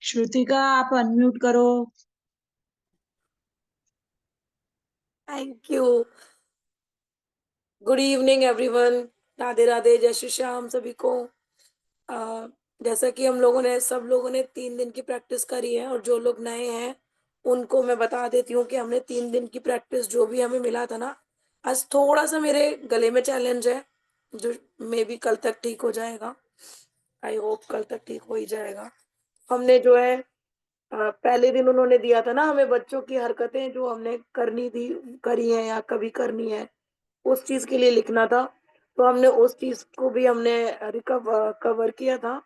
श्रुतिका आप अनम्यूट करो। Thank you. Good evening everyone. Radhe Radhe, जय श्री श्याम सभी को। अ, जैसा कि हम लोगों ने सब लोगों ने 3 दिन की प्रैक्टिस करी है, और जो लोग नए हैं उनको मैं बता देती हूँ कि हमने 3 दिन की प्रैक्टिस जो भी हमें मिला था ना, आज थोड़ा सा मेरे गले में चैलेंज है, जो मे बी कल तक ठीक हो जाएगा। आई होप कल तक ठीक हो ही जाएगा। हमने जो है पहले दिन उन्होंने दिया था ना हमें, बच्चों की हरकतें जो हमने करनी थी, करी है या कभी करनी है, उस चीज़ के लिए लिखना था। तो हमने उस चीज़ को भी हमने कवर किया था।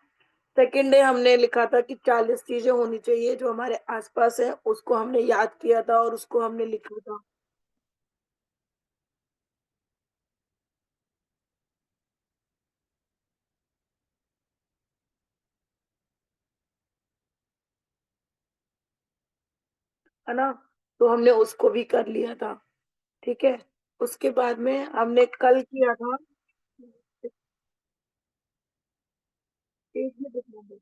सेकंड डे हमने लिखा था कि 40 चीज़ें होनी चाहिए जो हमारे आस-पास है, उसको हमने याद किया था और उसको हमने लिखा था। है ना? तो हमने उसको भी कर लिया था, ठीक है? उसके बाद में हमने कल किया था। पेज में दिखा दो।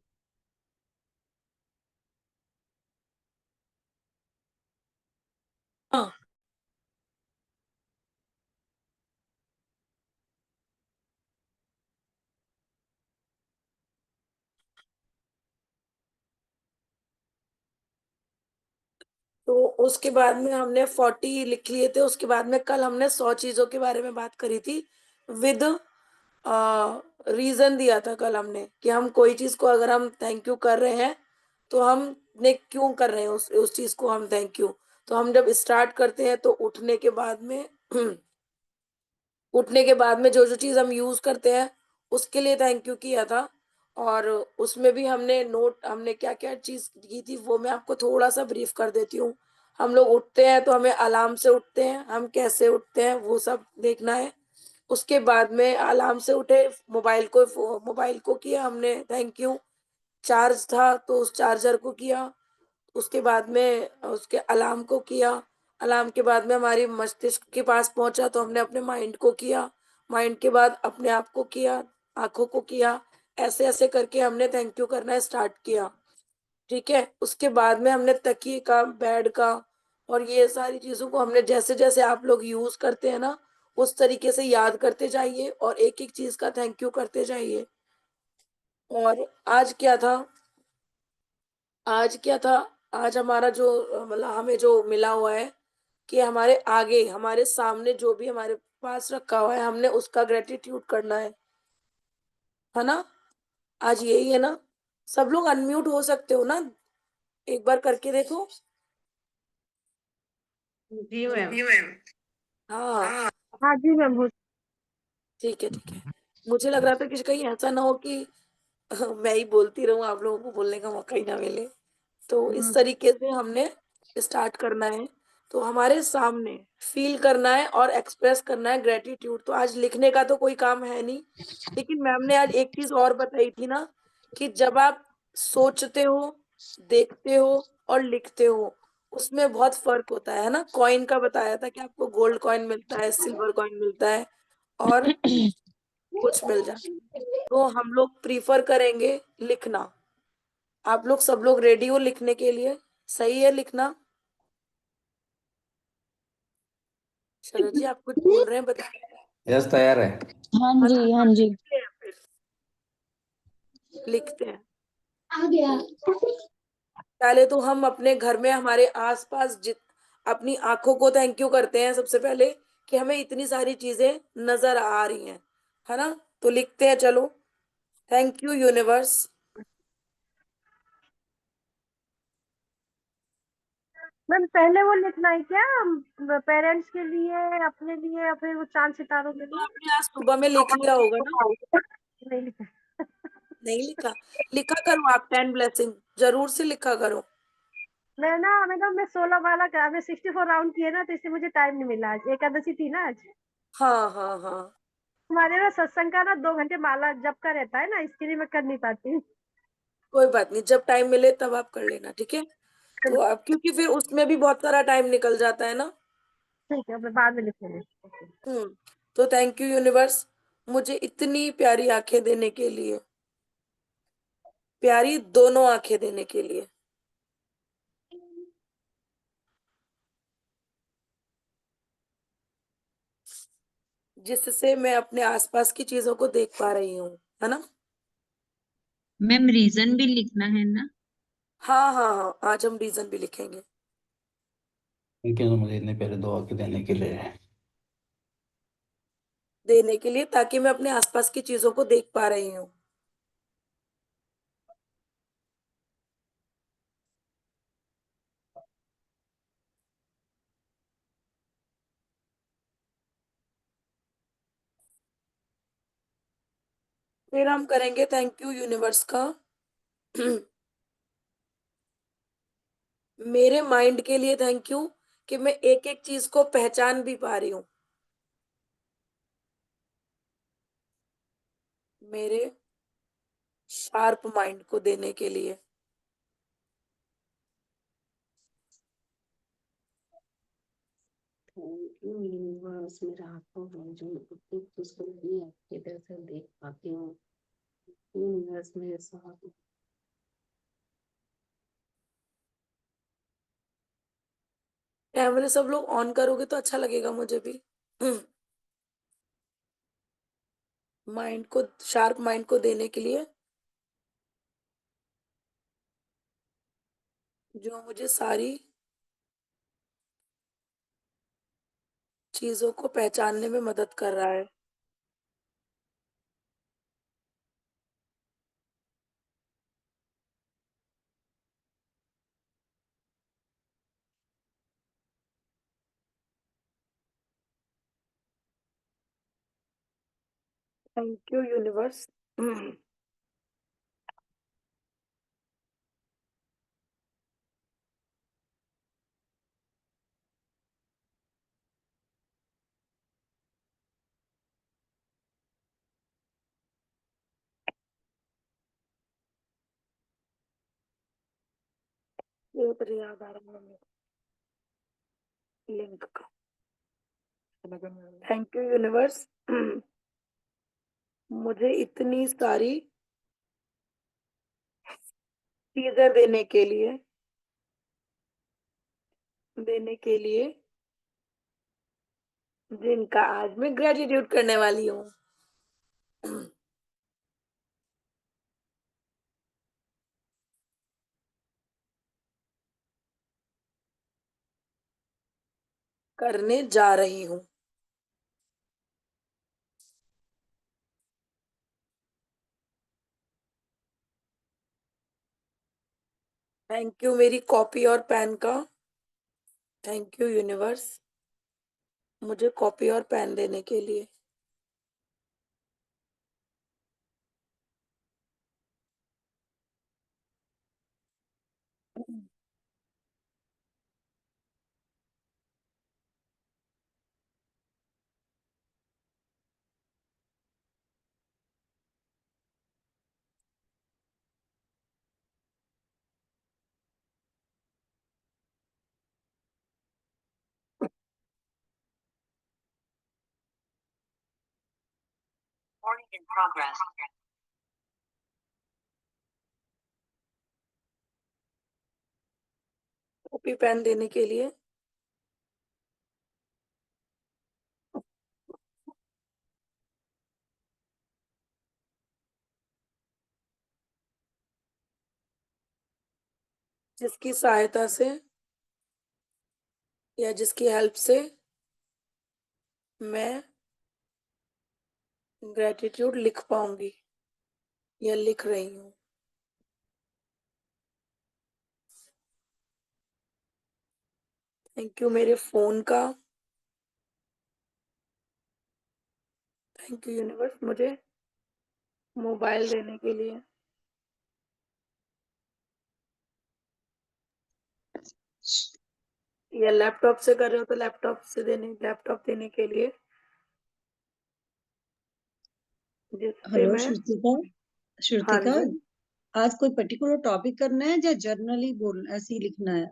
हाँ, तो उसके बाद में हमने 40 लिख लिए थे। उसके बाद में कल हमने 100 चीज़ों के बारे में बात करी थी, विद रीज़न दिया था कल हमने कि हम कोई चीज़ को अगर हम थैंक यू कर रहे हैं, तो हमने क्यों कर रहे हैं उस चीज़ को हम थैंक यू। तो हम जब स्टार्ट करते हैं तो उठने के बाद में उठने के बाद में जो-जो चीज़ हम यूज़ करते हैं, उसके लिए थैंक यू किया था। और उसमें भी हमने क्या-क्या चीज़ की थी, वो मैं आपको थोड़ा-सा ब्रीफ कर देती हूँ। हम लोग उठते हैं तो हमें अलार्म से उठते हैं, हम कैसे उठते हैं वो सब देखना है। उसके बाद में अलार्म से उठे, मोबाइल को किया हमने थैंक यू। चार्ज था तो उस चार्जर को किया। उसके बाद में उसके अलार्म को किया। अलार्म के बाद में हमारी मस्तिष्क के पास पहुँचा तो हमने अपने माइंड को किया। माइंड के बाद अपने आप को किया, आँखों को किया। ऐसे-ऐसे करके हमने थैंक यू करना स्टार्ट किया, ठीक है? उसके बाद में हमने तकिए का, बेड का और ये सारी चीज़ों को हमने जैसे-जैसे आप लोग यूज़ करते हैं ना, उस तरीके से याद करते जाइए और एक-एक चीज़ का थैंक यू करते जाइए। और आज क्या था आज क्या था, आज हमारा जो मतलब हमें जो मिला हुआ है कि हमारे आगे, हमारे सामने जो भी हमारे पास रखा हुआ है, हमने उसका ग्रैटिट्यूड करना है ना? आज यही है ना? सब लोग अनम्यूट हो सकते हो ना? एक बार करके देखो। जी मैम। जी मैम। हाँ, हाँ जी मैम हो। ठीक है, ठीक है। मुझे लग रहा था कि कहीं ऐसा ना हो कि मैं ही बोलती रहूँ, आप लोगों को बोलने का मौका ही ना मिले। तो इस तरीके से हमने स्टार्ट करना है। तो हमारे सामने फ़ील करना है और एक्सप्रेस करना है ग्रैटिट्यूड। तो आज लिखने का तो कोई काम है नहीं, लेकिन मैम ने आज एक चीज़ और बताई थी ना कि जब आप सोचते हो, देखते हो और लिखते हो, उसमें बहुत फ़र्क होता है ना? कॉइन का बताया था कि आपको गोल्ड कॉइन मिलता है, सिल्वर कॉइन मिलता है और कुछ मिल जाता है। तो हम लोग प्रेफ़र करेंगे लिखना। आप लोग सब लोग रेडी हो लिखने के लिए? सही है लिखना? शरद जी आप कुछ बोल रहे हैं, बताइए। यस तैयार है। हाँ है जी, ना? हाँ जी। लिखते हैं फिर, लिखते हैं। आ गया। तो पहले तो हम अपने घर में हमारे आस-पास जित अपनी आँखों को थैंक यू करते हैं सबसे पहले कि हमें इतनी सारी चीज़ें नज़र आ रही हैं। है ना? तो लिखते हैं चलो। Thank you universe. मैम पहले वो लिखना है क्या, पेरेंट्स के लिए, अपने लिए या फिर वो चांद सितारों के तो लिए? आपने आज सुबह में लिख लिया होगा ना? नहीं लिखा। नहीं लिखा? लिखा करो आप 10 ब्लेसिंग, ज़रूर से लिखा करो। मैं 16 वाला मैं 64 राउंड किए ना, तो इसलिए मुझे टाइम नहीं मिला। आज एकादशी थी ना आज। हाँ, हाँ, हाँ। हमारे ना सत्संग का ना 2 घंटे माला जप का रहता है ना, इसके लिए मैं कर नहीं पाती। कोई बात नहीं, जब टाइम मिले तब आप कर लेना, ठीक है? तो अब क्योंकि फिर उसमें भी बहुत सारा टाइम निकल जाता है ना। ठीक है, मैं बाद में लिखूंगी। हुँ, तो थैंक यू यूनिवर्स मुझे इतनी प्यारी आँखें देने के लिए। प्यारी दोनों आंखें देने के लिए, जिससे मैं अपने आसपास की चीजों को देख पा रही हूँ, है ना। मैम रीजन भी लिखना है ना? हाँ हाँ हाँ, आज हम रीजन भी लिखेंगे। क्यों तो मुझे इतने प्यारे दुआ के देने के लिए। देने के लिए, ताकि मैं अपने आसपास की चीजों को देख पा रही हूँ। फिर हम करेंगे थैंक यू यूनिवर्स का। मेरे माइंड के लिए थैंक यू, कि मैं एक एक चीज को पहचान भी पा रही हूँ। मेरे शार्प माइंड को देने के लिए। थैंक यू यूनिवर्स, मेरे हाथों में जो एक चीज को नहीं अच्छी तरह से देख पाती हूँ, यूनिवर्स मेरे साथ। कैमरे सब लोग ऑन करोगे तो अच्छा लगेगा मुझे भी। माइंड को, शार्प माइंड को देने के लिए, जो मुझे सारी चीजों को पहचानने में मदद कर रहा है। Thank you universe. ये तो याद आ रहा है लिंक का। Thank you universe. मुझे इतनी सारी चीजें देने के लिए जिनका आज मैं ग्रेटिट्यूड करने वाली हूँ। करने जा रही हूँ। थैंक यू मेरी कॉपी और पेन का। थैंक यू यूनिवर्स, मुझे कॉपी और पेन देने के लिए। Recording in progress. Copy pen देने के लिए, जिसकी सहायता से या जिसकी हेल्प से मैं ग्रेटिट्यूड लिख पाऊंगी या लिख रही हूँ। थैंक यू मेरे फोन का। थैंक यू यूनिवर्स, मुझे मोबाइल देने के लिए, या लैपटॉप से कर रहे हो तो लैपटॉप देने के लिए, जिससे हेलो मैं। श्रुतिका। हाँ श्रुतिका, जी। आज कोई पर्टिकुलर टॉपिक करना है या जर्नली बोल ऐसे ही लिखना है?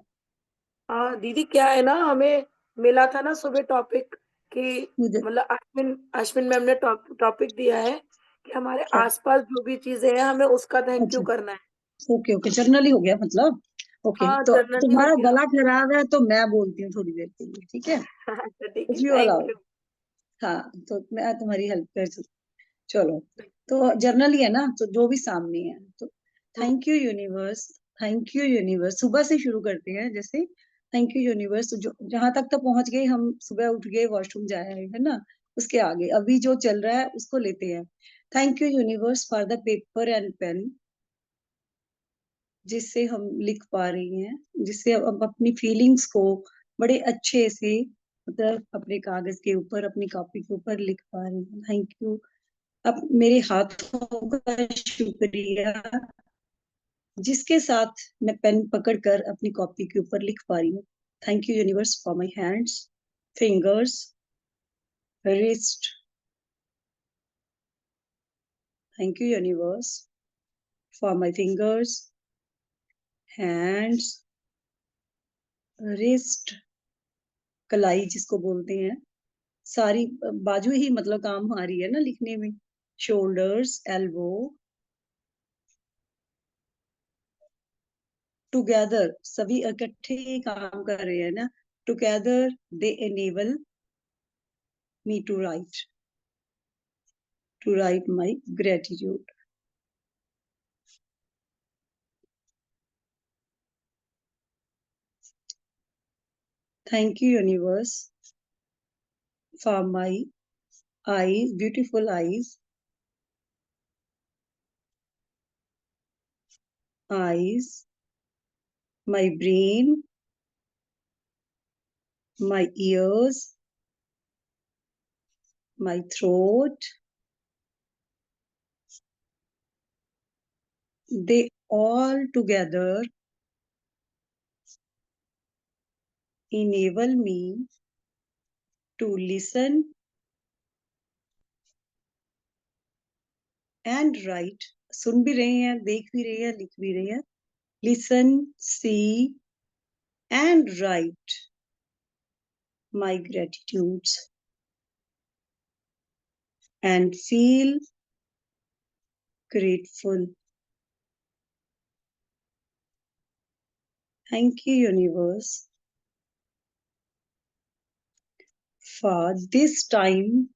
हाँ दीदी, क्या है ना, हमें मिला था ना सुबह टॉपिक कि, मुझे मतलब अश्विन अश्विन मैम ने टॉपिक दिया है कि हमारे क्या? आसपास जो भी चीजें हैं हमें उसका थैंक यू अच्छा करना है। ओके ओके, जनरली हो गया मतलब। ओके, हाँ तो जनरली हो तुम्हारा गया। गला खराब है तो मैं बोलती हूँ थोड़ी देर के लिए, ठीक है? अच्छा ठीक है, if you thank allow. You. हाँ, तो मैं तुम्हारी हेल्प कर चलो। तो जर्नली है ना, तो जो भी सामने है तो thank you universe. Thank you universe सुबह से शुरू करते हैं, जैसे थैंक यू यूनिवर्स, जो जहां तक तो पहुंच गए हम, सुबह उठ गए, वॉशरूम जाए, है ना? उसके आगे अभी जो चल रहा है उसको लेते हैं। Thank you universe for the paper and pen, जिससे हम लिख पा रही हैं, जिससे हम अपनी फीलिंग्स को बड़े अच्छे से, मतलब अपने कागज के ऊपर, अपनी कॉपी के ऊपर लिख पा रही हैं। Thank you. अब मेरे हाथों का शुक्रिया, जिसके साथ मैं पेन पकड़कर अपनी कॉपी के ऊपर लिख पा रही हूँ। Thank you universe for my hands, fingers, wrist. Thank you universe for my fingers, hands, wrist, कलाई जिसको बोलते हैं, सारी बाजू ही मतलब काम आ रही है ना लिखने में। शोल्डर्स, एल्बो, टुगेदर, सभी इकट्ठे काम कर रहे हैं ना। Together they enable me to write my gratitude. Thank you universe for my eyes, beautiful eyes, my brain, my ears, my throat. They all together enable me to listen and write. सुन भी रहे हैं, देख भी रहे हैं, लिख भी रहे हैं। Listen, see and write my gratitudes and feel grateful. Thank you, universe, for this time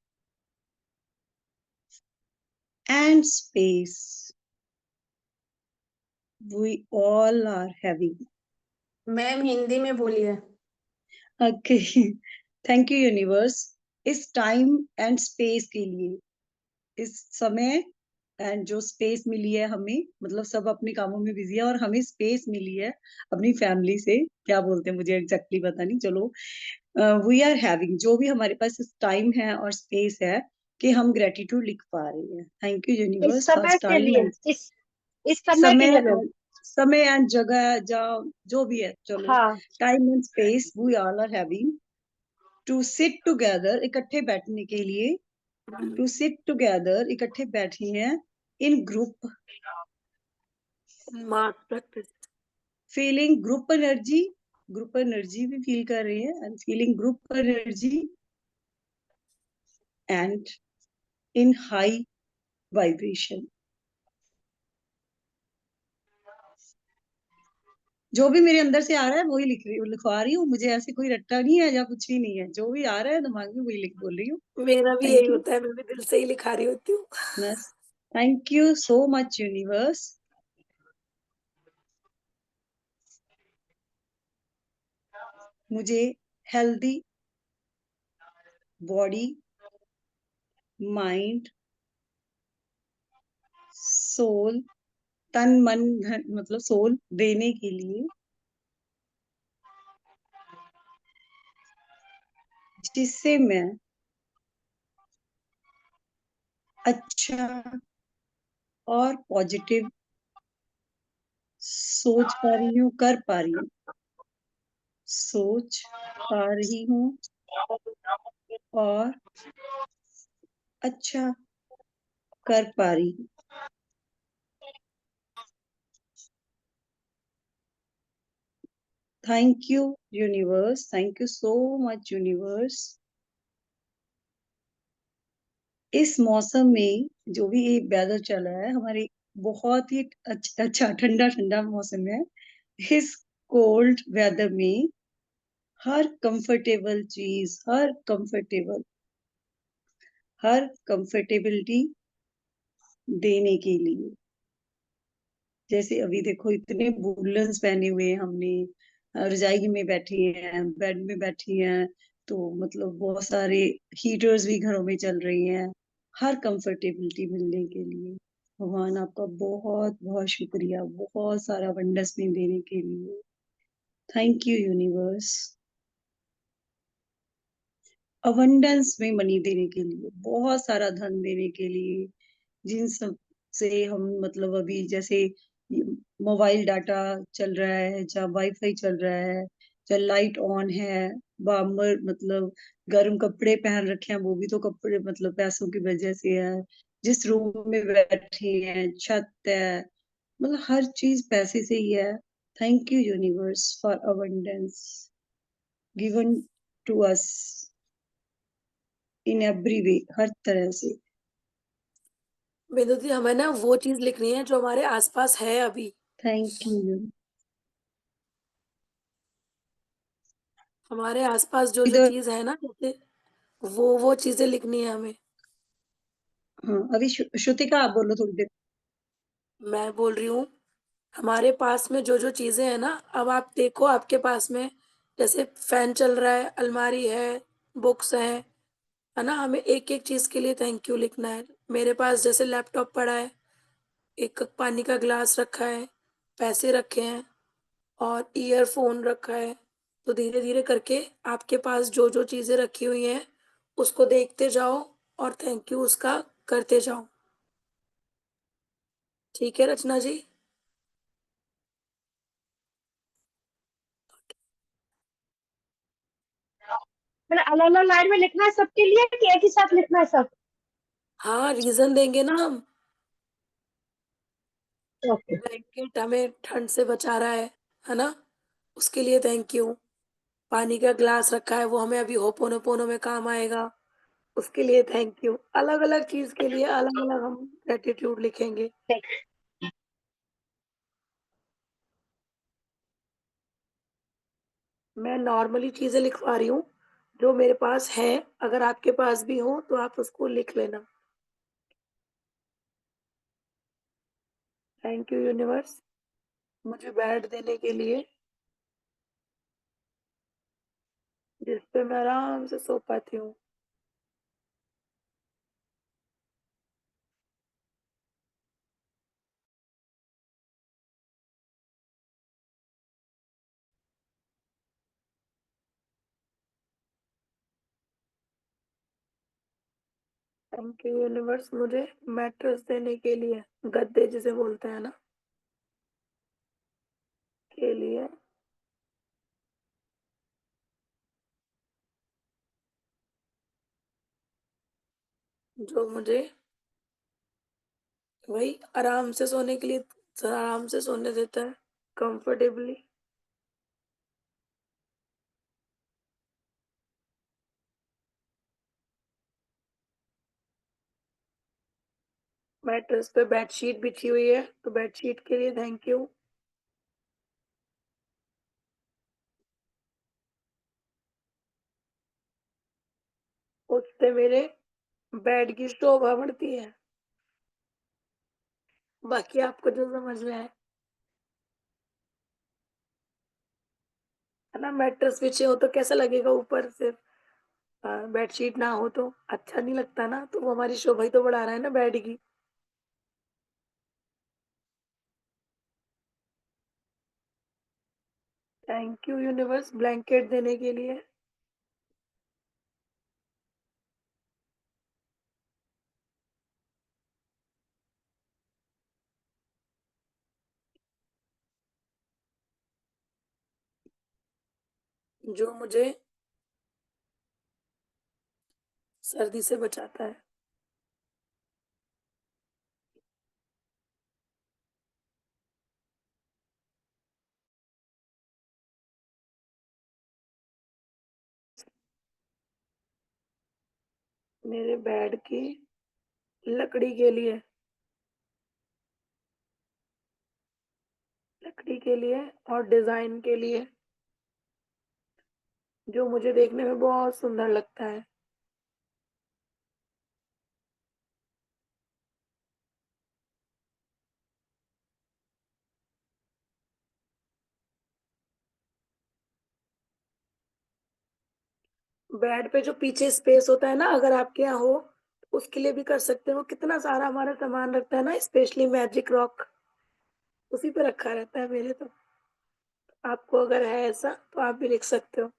and space we all are having. Ma'am Hindi में बोलिए। ओके, थैंक यू यूनिवर्स इस टाइम एंड स्पेस के लिए, इस समय एंड जो स्पेस मिली है हमें, मतलब सब अपने कामों में बिजी है और हमें स्पेस मिली है अपनी फैमिली से, क्या बोलते हैं मुझे एग्जैक्टली पता नहीं, चलो वी आर हैविंग, जो भी हमारे पास टाइम है और स्पेस है कि हम ग्रेटिट्यूड लिख पा रहे हैं। थैंक यू इस यूनिवर्स फॉर समय के टाइम लिए, एंड इस समय के समय लिए मैम। समय एंड जगह, जहाँ जो भी है, चलो हाँ, time and space we all are having to sit together, इकट्ठे बैठने के लिए। टू सिट टुगेदर, इकट्ठे बैठे हैं। इन ग्रुप, मास प्रैक्टिस। फीलिंग ग्रुप एनर्जी भी फील कर रहे हैं, and feeling group energy and in high vibration. जो भी मेरे अंदर से आ रहा है वही लिखवा रही हूँ, मुझे ऐसे कोई रट्टा नहीं है या कुछ भी नहीं है, जो भी आ रहा है दिमाग में वही लिख बोल रही हूँ। मेरा भी यही थैंक यू। होता है, मैं भी दिल से ही लिखा रही होती हूँ। बस, thank you so much universe. मुझे हेल्दी बॉडी, माइंड, सोल, तन मन धन, मतलब सोल देने के लिए, जिससे मैं अच्छा और पॉजिटिव सोच पा रही हूँ, कर पा रही हूँ, सोच पा रही हूँ और अच्छा कर पा रही हूँ। Thank you universe, thank you so much universe. इस मौसम में जो भी ये वेदर चल रहा है, हमारे बहुत ही अच्छा ठंडा-ठंडा मौसम है। इस कोल्ड वेदर में हर कंफर्टेबल चीज़, हर कंफर्टेबिलिटी देने के लिए। जैसे अभी देखो इतने वूलन्स पहने हुए हैं हमने, रज़ाई में बैठी हैं, बेड में बैठी हैं, तो मतलब बहुत सारे हीटर्स भी घरों में चल रही हैं, हर कंफर्टेबिलिटी मिलने के लिए। भगवान आपका बहुत-बहुत शुक्रिया, बहुत सारा अबंडेंस में देने के लिए। Thank you universe. अबंडेंस में मनी देने के लिए, बहुत सारा धन देने के लिए, जिन सब से हम मतलब अभी जैसे मोबाइल डाटा चल रहा है, चाहे वाईफाई चल रहा है, चाहे लाइट ऑन है, बार्मर मतलब गर्म कपड़े पहन रखे हैं, वो भी तो कपड़े मतलब पैसों की वजह से है। जिस रूम में बैठी हैं, छत है, मतलब हर चीज पैसे से ही है। Thank you universe for abundance given to us in every way, हर तरह से। बिंदु दी, हमें ना वो चीज़ लिखनी है जो हमारे आस-पास है अभी। Thank you. हमारे आस-पास जो-जो इधर चीज़ है ना, जैसे वो चीज़ें लिखनी है हमें। हाँ, अभी श्रुतिका आप बोलो थोड़ी देर। मैं बोल रही हूँ, हमारे पास में जो-जो चीज़ें हैं ना, अब आप देखो आपके पास में जैसे फ़ैन चल रहा है, अलमारी है, बुक्स हैं, है ना? हमें एक-एक चीज़ के लिए थैंक यू लिखना है। मेरे पास जैसे लैपटॉप पड़ा है, एक पानी का ग्लास रखा है, पैसे रखे हैं और ईयरफ़ोन रखा है। तो धीरे-धीरे करके आपके पास जो-जो चीज़ें रखी हुई हैं, उसको देखते जाओ और थैंक यू उसका करते जाओ। ठीक है रचना जी? मतलब अलग-अलग लाइन में लिखना है सबके लिए कि एक ही साथ लिखना है सब? हाँ, रीज़न देंगे ना हम। ओके। ब्लैंकेट हमें ठंड से बचा रहा है ना? उसके लिए थैंक यू। पानी का ग्लास रखा है, वो हमें अभी होपोनोपोनो में काम आएगा, उसके लिए थैंक यू। अलग-अलग चीज़ के लिए अलग-अलग हम ग्रैटिट्यूड लिखेंगे। मैं नॉर्मली चीज़ें लिखवा रही हूँ, जो मेरे पास है, अगर आपके पास भी हो तो आप उसको लिख लेना। थैंक यू यूनिवर्स, मुझे बेड देने के लिए, जिस पे मैं आराम से सो पाती हूँ। थैंक यू यूनिवर्स, मुझे मैट्रेस देने के लिए, गद्दे जिसे बोलते हैं ना, के लिए। जो मुझे वही आराम से सोने के लिए आराम से सोने देता है, कंफर्टेबली। मैट्रेस पे बेडशीट बिछी हुई है, तो बेडशीट के लिए थैंक यू। उससे मेरे बेड की शोभा बढ़ती है। बाकी आपको जो समझ में आए, है ना? मैट्रेस बिछे हो तो कैसा लगेगा ऊपर से, बेडशीट ना हो तो अच्छा नहीं लगता ना, तो वो हमारी शोभा ही तो बढ़ा रहा है ना बेड की। थैंक यू यूनिवर्स ब्लैंकेट देने के लिए, जो मुझे सर्दी से बचाता है। मेरे बेड की लकड़ी के लिए, लकड़ी के लिए और डिज़ाइन के लिए, जो मुझे देखने में बहुत सुंदर लगता है। बेड पे जो पीछे स्पेस होता है ना, अगर आपके यहाँ हो, तो उसके लिए भी कर सकते हो। कितना सारा हमारा सामान रखता है ना, स्पेशली मैजिक रॉक, उसी पे रखा रहता है मेरे तो। आपको अगर है ऐसा, तो आप भी लिख सकते हो।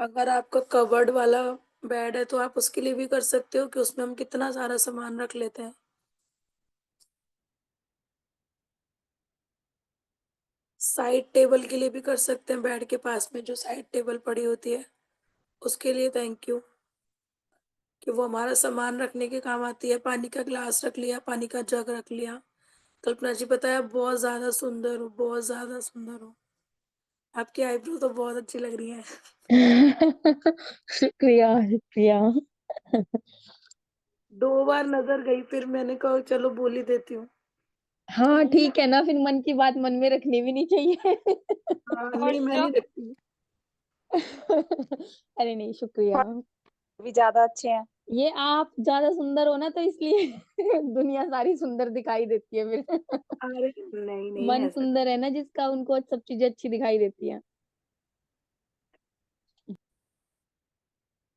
अगर आपका कबर्ड वाला बेड है, तो आप उसके लिए भी कर सकते हो कि उसमें हम कितना सारा सामान रख लेते हैं। साइड टेबल के लिए भी कर सकते हैं, बेड के पास में जो साइड टेबल पड़ी होती है, उसके लिए थैंक यू कि वो हमारा सामान रखने के काम आती है। पानी का ग्लास रख लिया, पानी का जग रख लिया। कल्पना जी, पता है आप बहुत ज़्यादा सुंदर हो, बहुत ज़्यादा सुंदर हो। आपकी आईब्रो तो बहुत अच्छी लग रही है। शुक्रिया शुक्रिया। 2 बार नज़र गई, फिर मैंने कहा चलो बोल ही देती हूँ। हाँ ठीक है ना, फिर मन की बात मन में रखनी भी नहीं चाहिए। हाँ, और नहीं मैं जो नहीं रखती। अरे नहीं, शुक्रिया। भी ज्यादा अच्छे हैं। ये आप ज्यादा सुंदर हो ना, तो इसलिए दुनिया सारी सुंदर दिखाई देती है फिर। अरे नहीं, नहीं मन ऐसा। सुंदर है ना जिसका, उनको सब चीजें अच्छी दिखाई देती है।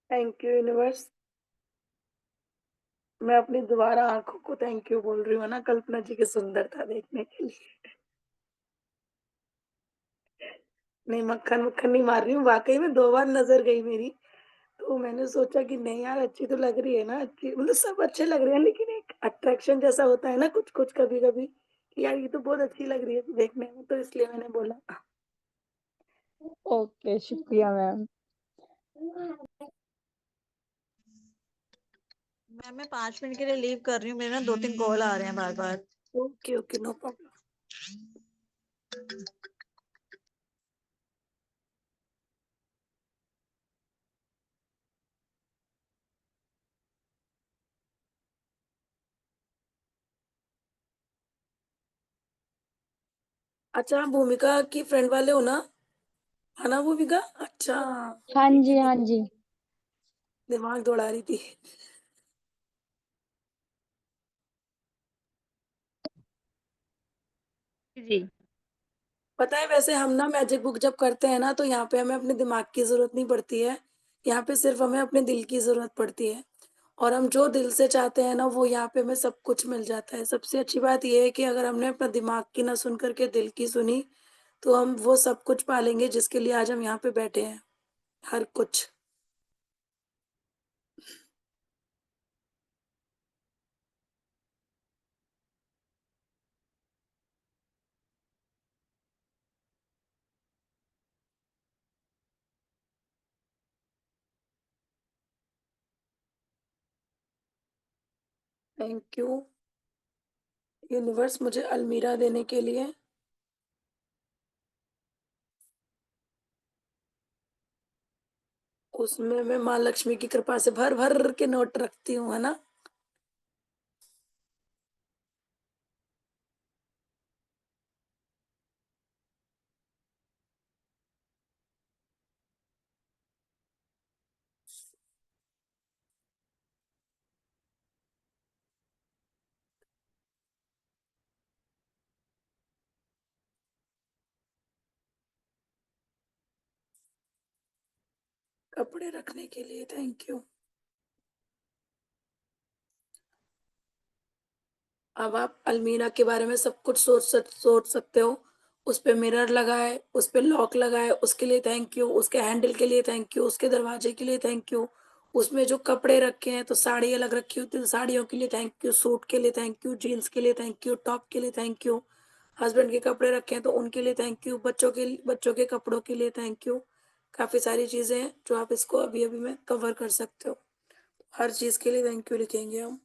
Thank you universe. मैं अपनी दोबारा आँखों को थैंक यू बोल रही हूँ ना, कल्पना जी की सुंदरता देखने के लिए। नहीं, मक्खन-वक्खन नहीं मार रही हूँ, वाक़ई में 2 बार नज़र गई मेरी, तो मैंने सोचा कि नहीं यार अच्छी तो लग रही है ना, अच्छी मतलब सब अच्छे लग रहे हैं, लेकिन एक अट्रैक्शन जैसा होता है ना कुछ-कुछ कभी-कभी, कि यार ये तो बहुत अच्छी लग रही है देखने में, तो इसलिए मैंने बोला। ओके, शुक्रिया मैम। मैम मैं 5 मिनट के लिए लीव कर रही हूँ, मेरे ना 2-3 कॉल आ रहे हैं बार बार। Okay, okay, no problem. अच्छा, आप भूमिका की फ्रेंड वाले हो ना? है ना भूमिका? अच्छा, हाँ ठीक जी, है, हाँ जी। दिमाग दौड़ा रही थी। जी। पता है वैसे हम ना मैजिक बुक जब करते हैं ना, तो यहाँ पे हमें अपने दिमाग की ज़रूरत नहीं पड़ती है। यहाँ पे सिर्फ़ हमें अपने दिल की ज़रूरत पड़ती है, और हम जो दिल से चाहते हैं ना, वो यहाँ पे हमें सब कुछ मिल जाता है। सबसे अच्छी बात ये है कि अगर हमने अपना दिमाग की ना सुन कर के दिल की सुनी, तो हम वो सब कुछ पा लेंगे जिसके लिए आज हम यहाँ पे बैठे हैं, हर कुछ। थैंक यू यूनिवर्स मुझे अलमीरा देने के लिए। उसमें मैं माँ लक्ष्मी की कृपा से भर-भर के नोट रखती हूँ, है ना? कपड़े रखने के लिए थैंक यू। अब आप अलमीरा के बारे में सब कुछ सोच सकते हो। उसपे मिरर लगा है, उसपे लॉक लगा है, उसके लिए थैंक यू, उसके हैंडल के लिए थैंक यू, उसके दरवाजे के लिए थैंक यू। उसमें जो कपड़े रखे हैं, तो साड़ी अलग रखी होती है, तो साड़ियों के लिए थैंक यू, सूट के लिए थैंक यू, जीन्स के लिए थैंक यू, टॉप के लिए थैंक यू। हस्बैंड के कपड़े रखे हैं तो उनके लिए थैंक यू, बच्चों के कपड़ों के लिए थैंक यू। काफ़ी सारी चीज़ें हैं जो आप इसको अभी-अभी में कवर कर सकते हो। हर चीज़ के लिए थैंक यू लिखेंगे हम।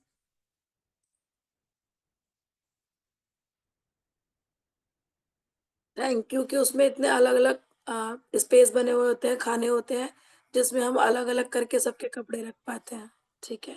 थैंक यू कि उसमें इतने अलग-अलग स्पेस बने हुए होते हैं, खाने होते हैं, जिसमें हम अलग-अलग करके सबके कपड़े रख पाते हैं। ठीक है।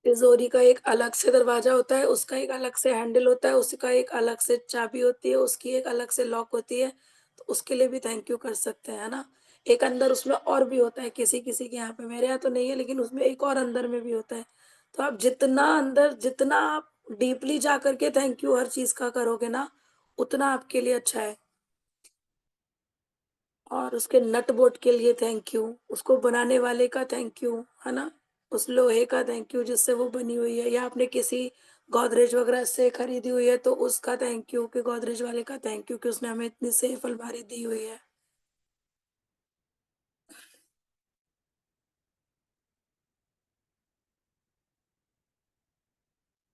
तिजोरी का एक अलग से दरवाजा होता है, उसका एक अलग से हैंडल होता है, उसका एक अलग से चाबी होती है, उसकी एक अलग से लॉक होती है, तो उसके लिए भी थैंक यू कर सकते हैं, है ना? एक अंदर उसमें और भी होता है किसी-किसी के यहाँ पे, मेरे यहाँ तो नहीं है लेकिन उसमें एक और अंदर में भी होता है। तो आप जितना आप डीपली जा कर के थैंक यू हर चीज़ का करोगे ना, उतना आपके लिए अच्छा है। और उसके नट बोल्ट के लिए थैंक यू, उसको बनाने वाले का थैंक यू, है ना? उस लोहे का थैंक यू जिससे वो बनी हुई है, या आपने किसी गोदरेज वगैरह से खरीदी हुई है तो उसका थैंक यू, कि गोदरेज वाले का थैंक यू कि उसने हमें इतनी सेफ अलमारी दी हुई है।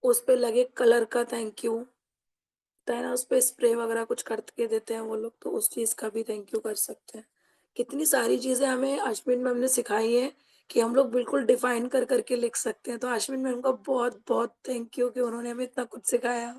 उस पे लगे कलर का थैंक यू होता है ना, उस पे स्प्रे वगैरह कुछ करके देते हैं वो लोग, तो उस चीज़ का भी थैंक यू कर सकते हैं। कितनी सारी चीज़ें हमें अश्विन मैम ने सिखाई हैं कि हम लोग बिल्कुल डिफाइन कर के लिख सकते हैं। तो अश्विन मैम का बहुत-बहुत थैंक यू कि उन्होंने हमें इतना कुछ सिखाया।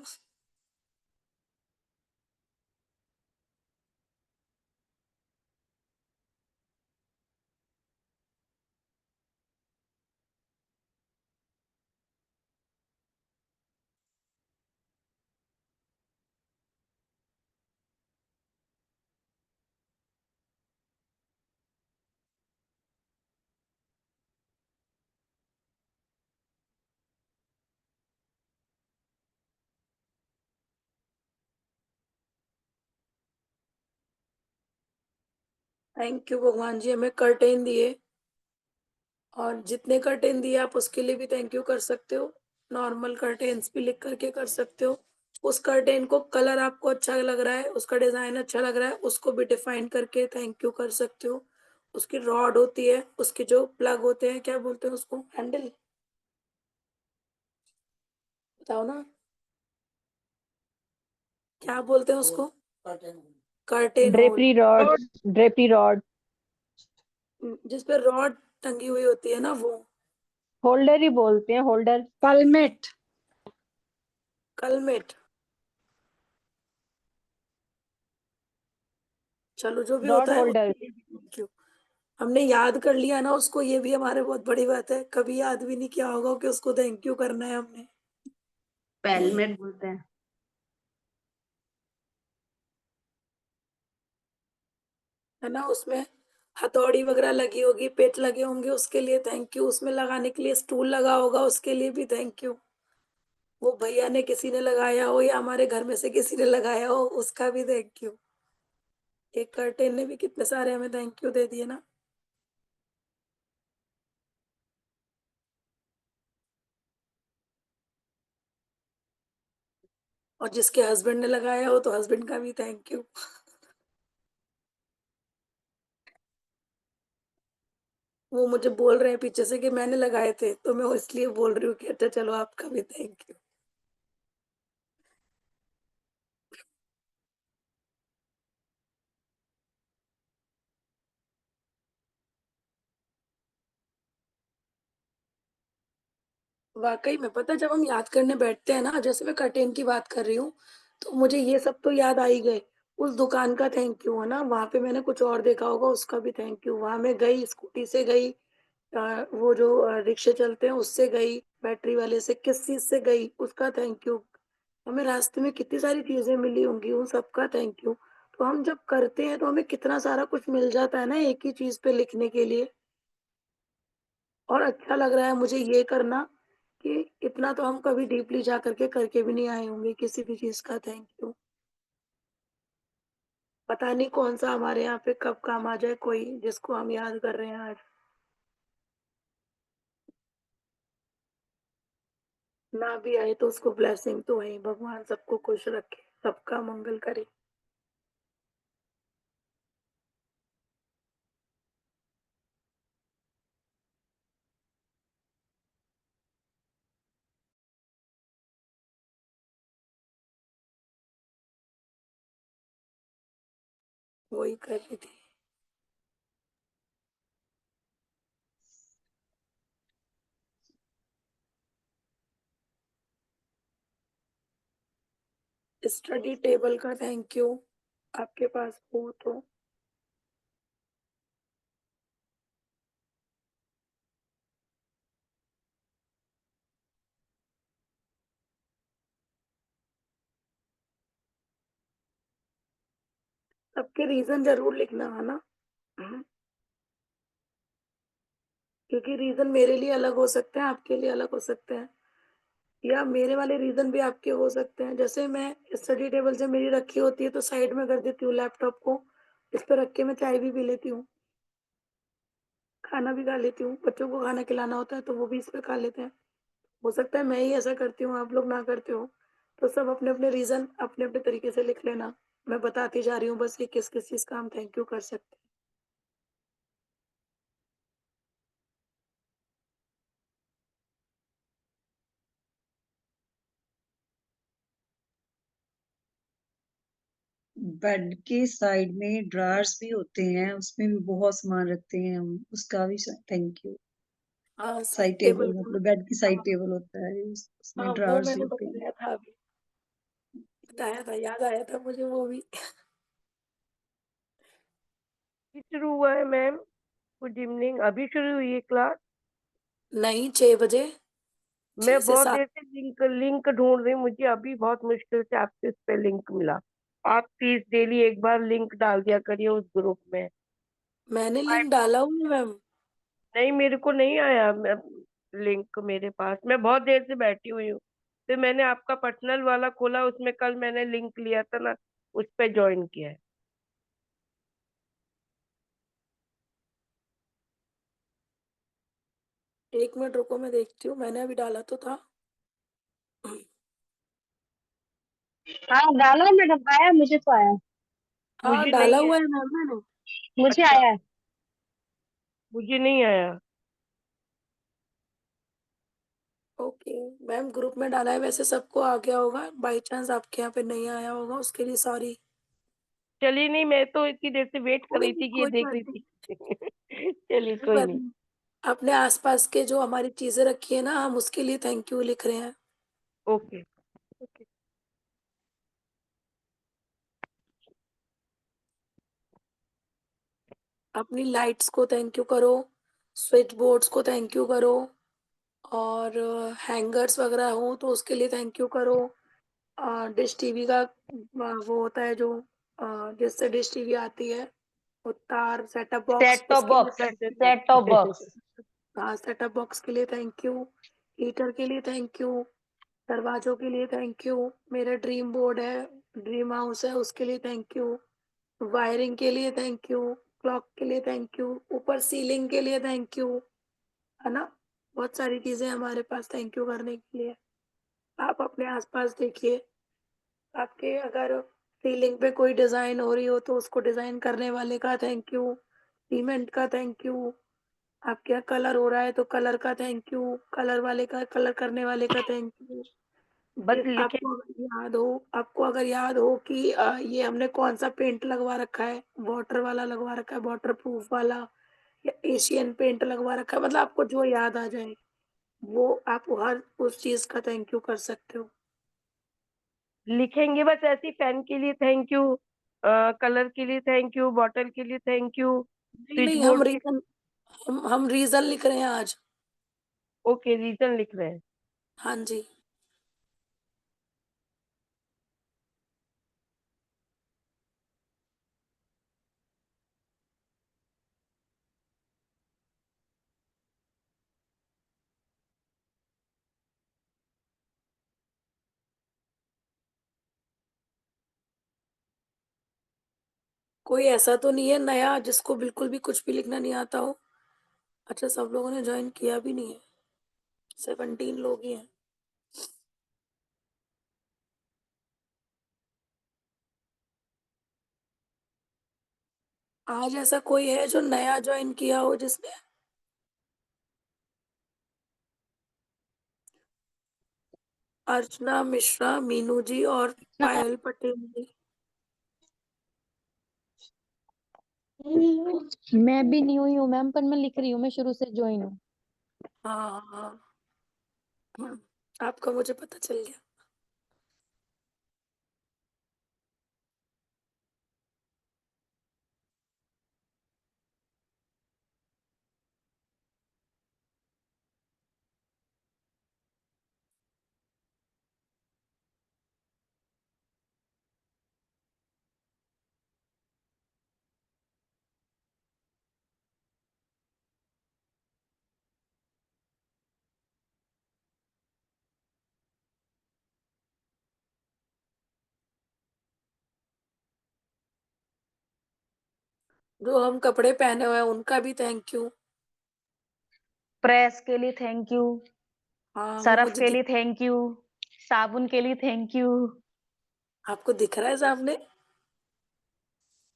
थैंक यू भगवान जी हमें कर्टेन दिए, और जितने कर्टेन दिए आप उसके लिए भी थैंक यू कर सकते हो। नॉर्मल कर्टेन्स भी लिख कर के कर सकते हो। उस कर्टेन को कलर आपको अच्छा लग रहा है, उसका डिज़ाइन अच्छा लग रहा है, उसको भी डिफाइन करके थैंक यू कर सकते हो। उसकी रॉड होती है, उसके जो प्लग होते हैं, क्या बोलते हैं उसको? हैंडल? बताओ ना, क्या बोलते हैं उसको? Curtain whole. ड्रेपरी रॉड जिस पे रॉड टंगी हुई होती है ना, वो होल्डर ही बोलते हैं, होल्डर। पलमेट। कलमेट। चलो जो भी रॉड होता है होल्डर। उसके लिए भी थैंक यू। हमने याद कर लिया ना उसको, ये भी हमारे बहुत बड़ी बात है। कभी याद भी नहीं किया होगा कि उसको थैंक यू करना है हमने। पेलमेट बोलते हैं। है ना? उसमें हथौड़ी वगैरह लगी होगी, पेच लगे होंगे, उसके लिए थैंक यू। उसमें लगाने के लिए स्टूल लगा होगा, उसके लिए भी थैंक यू। वो भैया ने किसी ने लगाया हो या हमारे घर में से किसी ने लगाया हो, उसका भी थैंक यू। एक कर्टेन ने भी कितने सारे हमें थैंक यू दे दिए ना। और जिसके हस्बैंड ने लगाया हो तो हस्बैंड का भी थैंक यू। वो मुझे बोल रहे हैं पीछे से कि मैंने लगाए थे, तो मैं वो इसलिए बोल रही हूँ कि अच्छा चलो आपका भी थैंक यू। वाक़ई में पता है जब हम याद करने बैठते हैं ना, जैसे मैं कर्टेन की बात कर रही हूँ, तो मुझे ये सब तो याद आ ही गए। उस दुकान का थैंक यू है ना, वहाँ पे मैंने कुछ और देखा होगा उसका भी थैंक यू। वहाँ मैं गई, स्कूटी से गई, वो जो रिक्शे चलते हैं उससे गई, बैटरी वाले से, किस चीज़ से गई उसका थैंक यू। हमें रास्ते में कितनी सारी चीज़ें मिली होंगी, उन सबका थैंक यू। तो हम जब करते हैं तो हमें कितना सारा कुछ मिल जाता है ना एक ही चीज़ पे लिखने के लिए। और अच्छा लग रहा है मुझे ये करना कि इतना तो हम कभी डीपली जा कर के करके भी नहीं आए होंगे किसी भी चीज़ का थैंक यू। पता नहीं कौन-सा हमारे यहाँ पे कब काम आ जाए कोई जिसको हम याद कर रहे हैं आज। ना भी आए तो उसको ब्लेसिंग तो है ही, भगवान सबको खुश रखे, सबका मंगल करे। वही कर रही थी। स्टडी टेबल का थैंक यू, आपके पास हो तो। सबके रीज़न ज़रूर लिखना, है ना? क्योंकि रीज़न मेरे लिए अलग हो सकते हैं, आपके लिए अलग हो सकते हैं या मेरे वाले रीज़न भी आपके हो सकते हैं। जैसे मैं स्टडी टेबल से मेरी रखी होती है तो साइड में कर देती हूँ लैपटॉप को, इस पे रख के मैं चाय भी पी लेती हूँ, खाना भी खा लेती हूँ, बच्चों को खाना खिलाना होता है तो वो भी इस पे खा लेते हैं। हो सकता है मैं ही ऐसा करती हूँ, आप लोग ना करते हो। तो सब अपने-अपने रीज़न अपने-अपने तरीके से लिख लेना। मैं बताती जा रही हूँ बस कि किस-किस चीज़ का हम थैंक यू कर सकते हैं। बेड के साइड में ड्रायर्स भी होते हैं, उसमें भी बहुत सामान रखते हैं हम, उसका भी थैंक यू। हाँ, साइड साइड टेबल टेबल में मतलब बेड की साइड हाँ, टेबल होता है, उसमें हाँ, वो ड्रायर्स भी मैंने होते हैं। बताया था अभी, बताया था, याद आया था मुझे वो भी। शुरू हुआ है मैम। Good evening. अभी शुरू हुई है क्लास। नहीं 6 बजे, मैं 6 से बहुत 7। देर से लिंक लिंक ढूंढ रही हूँ, मुझे अभी बहुत मुश्किल से आपके उस पे लिंक मिला। आप प्लीज डेली एक बार लिंक डाल दिया करिए उस ग्रुप में। मैंने लिंक डाला हुआ है मैम। नहीं, मेरे को नहीं आया लिंक मेरे पास। मैं बहुत देर से बैठी हुई हूँ। फिर मैंने आपका पर्सनल वाला खोला, उसमें कल मैंने लिंक लिया था ना, उस पे ज्वाइन किया है। 1 मिनट रुको मैं देखती हूँ, मैंने अभी डाला तो था। हाँ डालो मैडम, आया, मुझे तो आया। हाँ, मुझे डाला नहीं है। हुआ है मैम मैंने। मुझे अच्छा, आया है। मुझे नहीं आया। ओके, मैम ग्रुप में डाला है, वैसे सबको आ गया होगा, बाय चांस आपके यहाँ पे नहीं आया होगा उसके लिए सॉरी। चलिए, नहीं, मैं तो इतनी देर से वेट कर कोई रही नहीं, थी कि ये कोई देख बात रही नहीं, थी। चलिए, कोई कोई बात नहीं। नहीं। अपने आसपास के जो हमारी चीजें रखी है ना, हम उसके लिए थैंक यू लिख रहे हैं। ओके। ओके। अपनी लाइट्स को थैंक यू करो, स्विच बोर्ड्स को थैंक यू करो, और हैंगर्स वगैरह हो तो उसके लिए थैंक यू करो। डिश टीवी का वो होता है जो जिससे डिश टीवी आती है, वो तार सेटअप बॉक्स, सेट टॉप उसके लिए box, thank you. Set top box. हाँ, सेटअप बॉक्स के लिए थैंक यू, हीटर के लिए थैंक यू, दरवाजों के लिए थैंक यू, मेरा ड्रीम बोर्ड है, ड्रीम हाउस है, उसके लिए थैंक यू, वायरिंग के लिए थैंक यू, क्लॉक के लिए थैंक यू, ऊपर सीलिंग के लिए थैंक यू, है ना? बहुत सारी चीजें हमारे पास थैंक यू करने के लिए। आप अपने आसपास देखिए, आपके अगर सीलिंग पे कोई डिजाइन हो रही हो तो उसको डिजाइन करने वाले का थैंक यू, सीमेंट का थैंक यू, आपके यहाँ कलर हो रहा है तो कलर का थैंक यू, कलर वाले का, कलर करने वाले का थैंक यू। बस जिस लिखे। आपको अगर याद हो कि ये हमने कौन-सा पेंट लगवा रखा है, वाटर वाला लगवा रखा है, वाटर प्रूफ वाला या एशियन पेंट लगवा रखा है, मतलब आपको जो याद आ जाए, वो आप हर उस चीज़ का थैंक यू कर सकते हो। लिखेंगे बस ऐसी, पेन के लिए थैंक यू, कलर के लिए थैंक यू, बॉटल के लिए थैंक यू, नहीं, स्विच नहीं, बोर्ड के। हम रीज़न लिख रहे हैं आज। ओके, रीजन लिख रहे हैं। हाँ जी। कोई ऐसा तो नहीं है नया जिसको बिल्कुल भी कुछ भी लिखना नहीं आता हो? अच्छा, सब लोगों ने जॉइन किया भी नहीं है, 17 लोग ही हैं। आज ऐसा कोई है जो नया जॉइन किया हो जिसने? अर्चना मिश्रा, मीनू जी और पायल पटेल जी। मैं भी न्यू ही हूँ मैम, पर मैं लिख रही हूँ, मैं शुरू से ज्वाइन हूँ। हाँ हाँ हाँ, आपका मुझे पता चल गया। जो हम कपड़े पहने हुए हैं उनका भी थैंक यू। प्रेस के लिए थैंक यू, हाँ, वो सरफ मुझे के लिए थैंक यू, साबुन के लिए थैंक यू। आपको दिख रहा है सामने?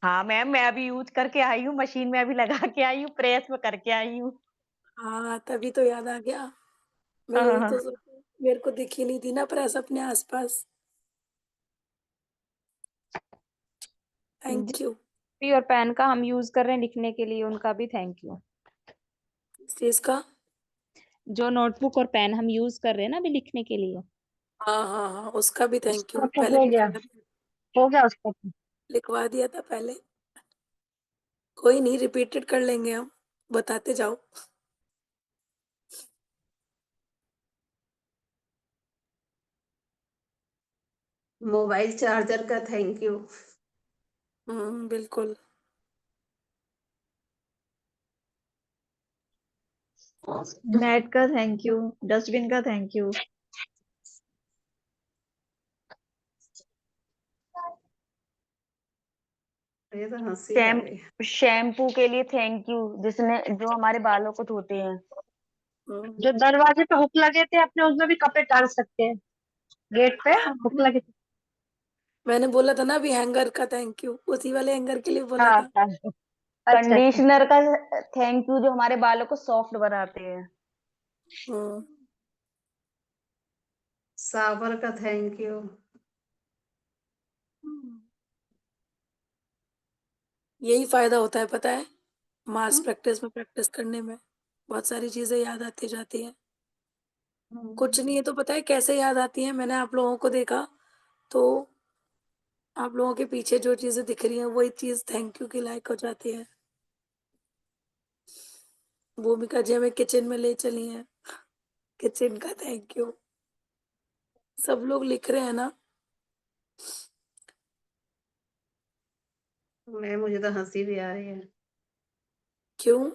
हाँ मैम, मैं अभी यूज करके आई हूँ, मशीन में अभी लगा के आई हूँ, प्रेस में करके आई हूँ। हाँ, तभी तो याद आ गया। मैं वही हाँ, तो सोचूं, मेरे को दिखी नहीं थी ना प्रेस अपने आसपास। Thank you. कॉपी और पेन का हम यूज कर रहे हैं लिखने के लिए, उनका भी थैंक यू। इस चीज का? जो नोटबुक और पेन हम यूज कर रहे हैं ना अभी लिखने के लिए। हाँ हाँ हाँ, उसका भी थैंक यू। उसका तो पहले हो गया उसका तो। लिखवा दिया था पहले। कोई नहीं, रिपीटेड कर लेंगे हम, बताते जाओ। मोबाइल चार्जर का थैंक यू। बिल्कुल। नेट का थैंक यू, डस्टबिन का थैंक यू। ये तो हंसी आ रही है। शैम्पू के लिए थैंक यू, जिसने जो हमारे बालों को धोते हैं। हम्म, जो दरवाजे पे हुक लगे थे अपने, उसमें भी कपड़े टांग सकते हैं, गेट पे हुक लगे थे। मैंने बोला था ना अभी हैंगर का थैंक यू, उसी वाले हैंगर के लिए बोला हाँ था। हाँ। अच्छा अच्छा। कंडीशनर का थैंक यू, जो हमारे बालों को सॉफ्ट बनाते हैं। हम्म, सावर का थैंक यू। यही फायदा होता है पता है, मास हम्म, प्रैक्टिस में प्रैक्टिस करने में बहुत सारी चीजें याद आती जाती हैं। कुछ नहीं है तो पता है कैसे याद आती हैं? मैंने आप लोगों को देखा तो आप लोगों के पीछे जो चीजें दिख रही हैं वही चीज थैंक यू की लायक हो जाती है। भूमिका जी हमें किचन में ले चली हैं, किचन का थैंक यू। सब लोग लिख रहे हैं ना। मैं मुझे तो हंसी भी आ रही है। क्यों?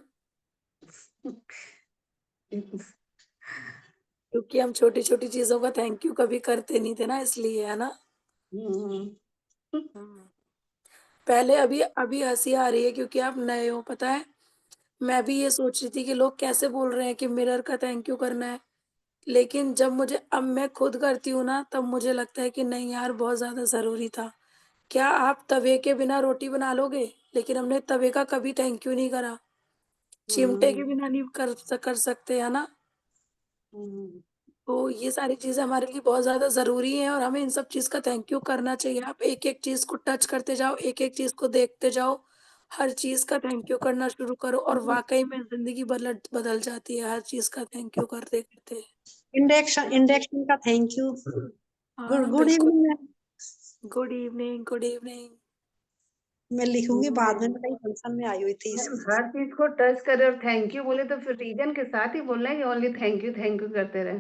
क्योंकि हम छोटी छोटी चीजों का थैंक यू कभी करते नहीं थे ना, इसलिए, है ना। हम्म, हम्म। पहले अभी अभी हंसी आ रही है क्योंकि आप नए हो पता है। मैं भी ये सोच रही थी कि लोग कैसे बोल रहे हैं कि मिरर का थैंक यू करना है, लेकिन जब मुझे अब मैं खुद करती हूँ ना तब मुझे लगता है कि नहीं यार, बहुत ज्यादा जरूरी था। क्या आप तवे के बिना रोटी बना लोगे? लेकिन हमने तवे का कभी थैंक यू नहीं करा। चिमटे के हम्म, बिना नहीं कर सकते, है ना। हम्म। तो ये सारी चीजें हमारे लिए बहुत ज्यादा जरूरी हैं और हमें इन सब चीज का थैंक यू करना चाहिए। आप एक एक चीज को टच करते जाओ, एक एक चीज को देखते जाओ, हर चीज का थैंक यू करना शुरू करो और वाकई में जिंदगी बदल बदल जाती है हर चीज का थैंक यू करते करते। इंडेक्शन इंडेक्शन का थैंक यू। गुड हाँ गुड बिल्कुल। Evening. Good evening, good evening. मैं लिखूंगी बाद में, मैं कहीं फंक्शन में आई हुई थी मैम, इसलिए। हर चीज को टच करे और थैंक यू बोले तो फिर रीजन के साथ ही बोलना है कि ओनली थैंक यू करते रहे।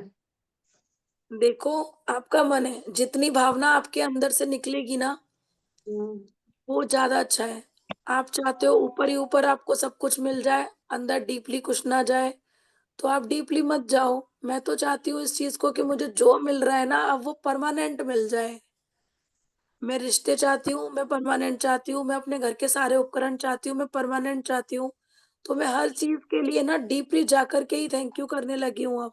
देखो, आपका मन है, जितनी भावना आपके अंदर से निकलेगी ना हम्म, वो ज्यादा अच्छा है। आप चाहते हो ऊपर ही ऊपर आपको सब कुछ मिल जाए, अंदर डीपली कुछ ना जाए, तो आप डीपली मत जाओ। मैं तो चाहती हूँ इस चीज को कि मुझे जो मिल रहा है ना अब वो परमानेंट मिल जाए। मैं रिश्ते चाहती हूँ, मैं परमानेंट चाहती हूँ, मैं अपने घर के सारे उपकरण चाहती हूँ, मैं परमानेंट चाहती हूँ। तो मैं हर चीज़ के लिए ना डीपली जाकर के ही थैंक यू करने लगी हूँ अब।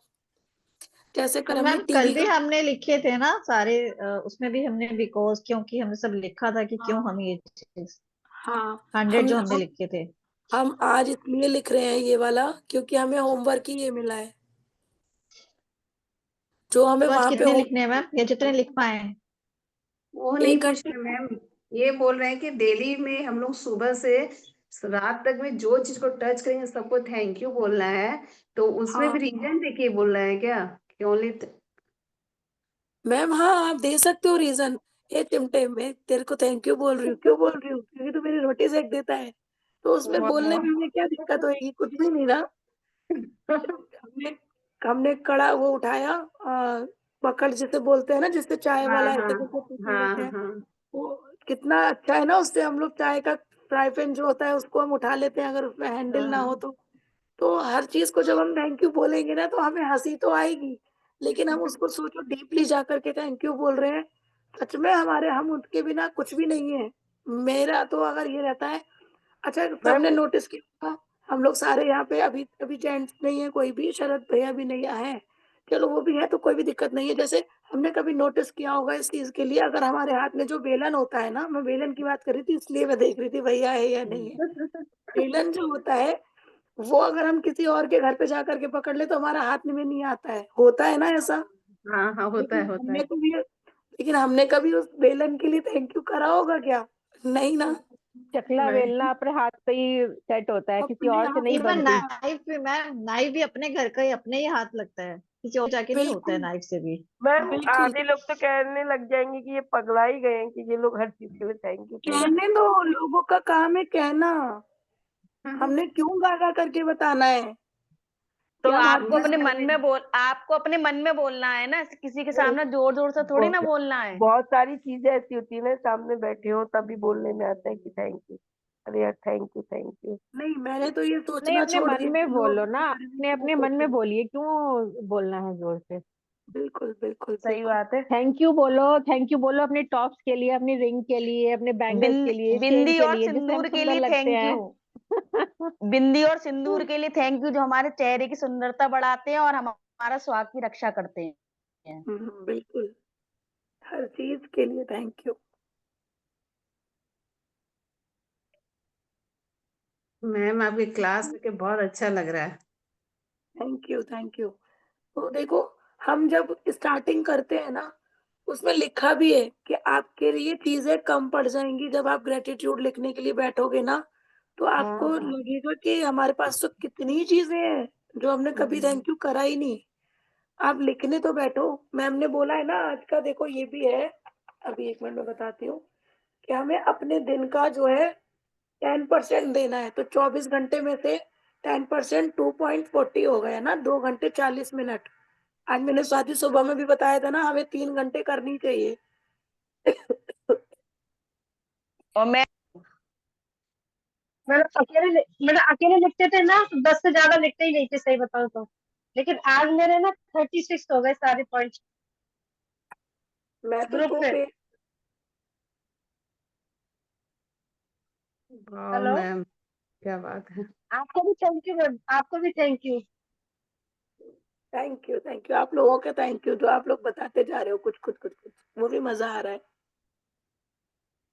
जैसे तो कल हमने मैम कल टीवी भी का हमने लिखे थे ना सारे, उसमें भी हमने बिकॉज क्योंकि हमने सब लिखा था कि क्यों हाँ, हम ये चीज हाँ, 100 जो हमने लिखे थे। हम आज इसलिए लिख रहे हैं ये वाला क्योंकि हमें होमवर्क ही ये मिला है। जो हमें तो आज वहाँ पे कितने लिखने हैं मैम, या जितने लिख पाए हैं? वो नहीं 1 पूछ घंटे रहे मैम, ये बोल रहे हैं कि डेली में हम लोग सुबह से रात तक में जो चीज को टच करेंगे सबको थैंक यू बोलना है। तो उसमें भी हाँ, रीजन देखिए बोल रहे हैं क्या कि ओनली। मैम हाँ, आप दे सकते हो रीज़न। "ए चिमटे मैं तेरे को थैंक यू बोल रही हूँ।" "क्यों बोल रही हूँ?" "क्योंकि तू मेरी रोटी सेक देता है।" तो उसमें बोलने में हमें क्या दिक्कत होएगी? कुछ भी नहीं ना। हमने हमने कड़ा वो उठाया पकड़ जिसे बोलते हैं ना जिससे चाय हाँ वाला हाँ ऐसे करके पकड़ हाँ लेते हैं। हाँ। वो कितना अच्छा है ना उससे हम लोग चाय का फ्राई पैन जो होता है उसको हम उठा लेते हैं अगर उसमें हैंडल ना हो हाँ तो। तो हर चीज़ को जब हम थैंक यू बोलेंगे ना तो हमें हँसी तो आएगी, लेकिन हम उसको सोचो डीपली जा कर के थैंक यू बोल रहे हैं। सच में हम उनके बिना कुछ भी नहीं है। मेरा तो अगर ये रहता है अच्छा सबने मैम नोटिस किया होगा हम लोग सारे यहाँ पे अभी अभी जेंट्स नहीं है कोई भी, शरद भैया भी नहीं हैं। चलो वो भी है तो कोई भी दिक्कत नहीं है। जैसे हमने कभी नोटिस किया होगा इस चीज़ के लिए अगर हमारे हाथ में जो बेलन होता है ना, मैं बेलन की बात कर रही थी इसलिए मैं देख रही थी भैया है या नहीं है। बेलन जो होता है वो अगर हम किसी और के घर पे जाकर के पकड़ ले तो हमारा हाथ में नहीं आता है। होता है ना ऐसा? हाँ हाँ, होता है लेकिन होता हमने है। कभी हमने कभी उस बेलन के लिए थैंक यू करा होगा क्या? नहीं ना। चकला नहीं। बेलना अपने हाथ पे ही सेट होता है, किसी अपने और से हाथ नहीं में इवन बनती। हाँ, नाइफ भी मैम, नाइफ भी अपने घर का ही, अपने ही हाथ लगता है, किसी और जाके नहीं होता है बिल्कुल, नाइफ से भी। मैम बिल्कुल। आधे लोग तो कहने लग जाएंगे कि ये पगला ही गए हैं कि ये लोग हर चीज के लिए थैंक कहने दो, लोगों का काम है कहना। हमने क्यों गा-गा करके बताना है तो कि हम हर आपको चीज़ अपने कर मन रहे में हैं। आपको अपने मन में बोलना है ना, किसी के यू। सामने जोर जोर से थोड़ी ना बहुत बोलना है। बहुत सारी चीजें ऐसी होती है ना सामने बैठे हो तभी बोलने में आता है कि थैंक यू। अरे यार थैंक यू थैंक यू। नहीं, मैंने तो ये नहीं, सोचना अपने छोड़ मन दिया में कि लोग बोलो अपने ना, बारे में अपने क्या अपने मन में सोचेंगे। बोलिए, क्यों बोलना है जोर से? बिल्कुल, बिल्कुल, सही बिल्कुल। बात है। थैंक यू बोलो अपने टॉप्स के लिए, अपनी रिंग के लिए, अपने बैंगल्स के लिए, चेन बिंदी के और लिए, जिससे हम सिंदूर के सुंदर लिए लगते थैंक हैं। यू। बिंदी और सिंदूर के लिए थैंक यू, जो हमारे चेहरे की सुंदरता बढ़ाते हैं और हमारा स्वाद की रक्षा करते हैं। बिल्कुल, हर चीज़ के लिए थैंक यू। मैम आपकी क्लास करके बहुत अच्छा लग रहा है। Thank you, thank you. तो देखो, हम जब स्टार्टिंग करते हैं ना, उसमें लिखा भी है कि आपके लिए चीज़ें कम पड़ जाएँगी जब आप ग्रैटिट्यूड लिखने के लिए बैठोगे ना, तो आपको हाँ। लगेगा कि हमारे पास तो कितनी चीज़ें हैं, जो हमने कभी थैंक यू करा ही नहीं। आप लिखने तो बैठो, मैम ने बोला है ना आज का देखो ये भी है, अभी 1 मिनट में बताती हूँ, कि हमें अपने दिन का जो है 10% देना है, तो 24 घंटे में से 10% 2.40 हो गया ना, 2 घंटे 40 मिनट। आज मैंने साथी सुबह में भी बताया था ना हमें 3 घंटे करनी चाहिए। और मैं मैंने अकेले लिखते थे ना तो 10 से ज्यादा लिखते ही नहीं थे, सही बताऊं तो। लेकिन आज मेरे ना 36 हो गए सारे पॉइंट मैं तो ग्रुप 2 पे। पे वाह हेलो, मैम, क्या बात है। आपको भी थैंक यू मैम, आपको भी थैंक यू। थैंक यू आप लोगों का थैंक यू जो आप लोग बताते जा रहे हो कुछ, वो भी मज़ा आ रहा है।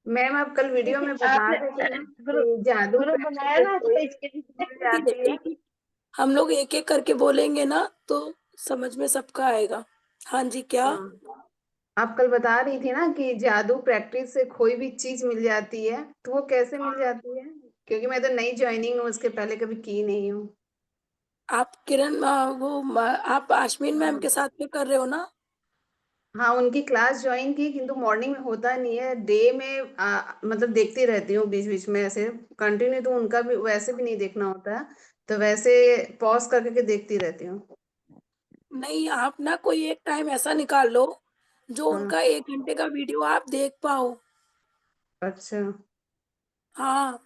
मैम आप कल वीडियो में क्योंकि बता आपने रहे थे ना ग्रुप कि जादू ग्रुप प्रैक्टिस बनाया से ना तो कोई भी इसके चीज लिए। मिल जाती है। हम लोग एक-एक करके बोलेंगे ना तो समझ में सबका आएगा। हाँ जी, क्या? हाँ, आप कल बता रही थी ना कि जादू प्रैक्टिस से कोई भी चीज मिल जाती है, तो वो कैसे मिल जाती है? क्योंकि मैं तो नई ज्वाइनिंग हूँ, उसके पहले कभी की नहीं हूँ। आप किरण आप आश्विन मैम के हाँ। साथ में कर रहे हो ना? हाँ, उनकी क्लास ज्वाइन की किंतु मॉर्निंग में होता नहीं है, डे में मतलब देखती रहती हूँ बीच बीच में ऐसे। कंटिन्यू तो उनका भी वैसे भी नहीं देखना होता है, तो वैसे पॉज करके के देखती रहती हूँ। नहीं, आप ना कोई एक टाइम ऐसा निकाल लो, जो हाँ। उनका 1 घंटे का वीडियो आप देख पाओ। अच्छा। हाँ,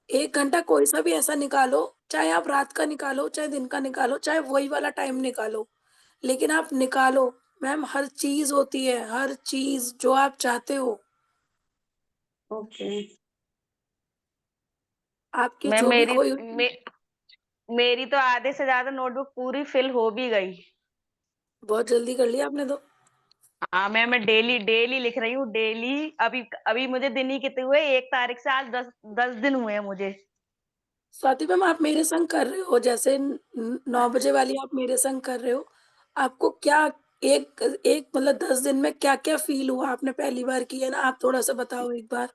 1 घंटा कोई सा भी ऐसा निकालो, चाहे आप रात का निकालो, चाहे दिन का निकालो, चाहे वही वाला टाइम निकालो, लेकिन आप निकालो। मैम हर चीज़ होती है, हर चीज़ जो आप चाहते हो, ओके। आपकी मैम जो भी मेरी कोई मेरी तो आधे से ज्यादा नोटबुक पूरी फिल हो भी गई। बहुत जल्दी कर लिया आपने तो। हाँ मैम, मैं डेली डेली लिख रही हूँ, डेली। अभी अभी मुझे दिन ही कितने हुए, 1 तारीख से आज 10 दिन हुए हैं मुझे। स्वाति मैम आप मेरे संग कर रहे हो, जैसे 9 बजे वाली आप मेरे संग कर रहे हो, आपको क्या एक एक मतलब 10 दिन में क्या क्या फील हुआ? आपने पहली बार की है ना, आप थोड़ा सा बताओ एक बार।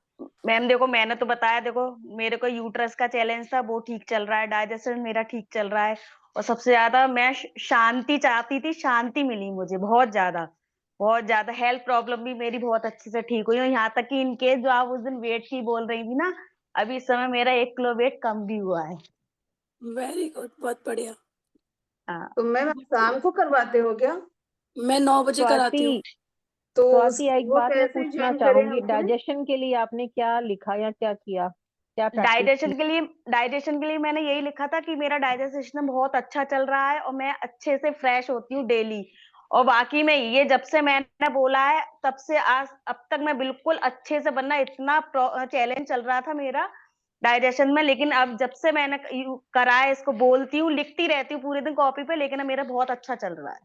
मैम देखो, मैंने तो बताया, देखो मेरे को यूट्रस का चैलेंज था, वो ठीक चल रहा है, डाइजेशन मेरा ठीक चल रहा है, और सबसे ज्यादा मैं शांति चाहती थी, शांति मिली मुझे बहुत ज्यादा, बहुत ज्यादा। हेल्थ प्रॉब्लम भी मेरी बहुत अच्छे से ठीक हुई, और यहाँ तक कि इनकेस जो आप उस दिन वेट की बोल रही थी ना, अभी इस समय मेरा 1 किलो वेट कम भी हुआ है। वेरी गुड, बहुत बढ़िया। हाँ। तो मैम आप शाम को करवाते हो क्या? मैं 9 बजे कराती हूँ। स्वाति, तो स्वाति एक वो बात मैं कैसे पूछना ज्वाइन करें चाहूंगी, हमसे? डाइजेशन के लिए आपने क्या लिखा या क्या किया, क्या प्रैक्टिस की? डाइजेशन के लिए मैंने यही लिखा था कि मेरा डाइजेशन सिस्टम बहुत अच्छा चल रहा है, और मैं अच्छे से फ्रेश होती हूँ डेली। और बाकी में ये जब से मैंने बोला है तब से आज अब तक मैं बिल्कुल अच्छे से बनना, इतना चैलेंज चल रहा था मेरा डाइजेशन में, लेकिन अब जब से मैंने करा है, इसको बोलती हूँ, लिखती रहती हूँ पूरे दिन कॉपी पे, लेकिन अब मेरा बहुत अच्छा चल रहा है।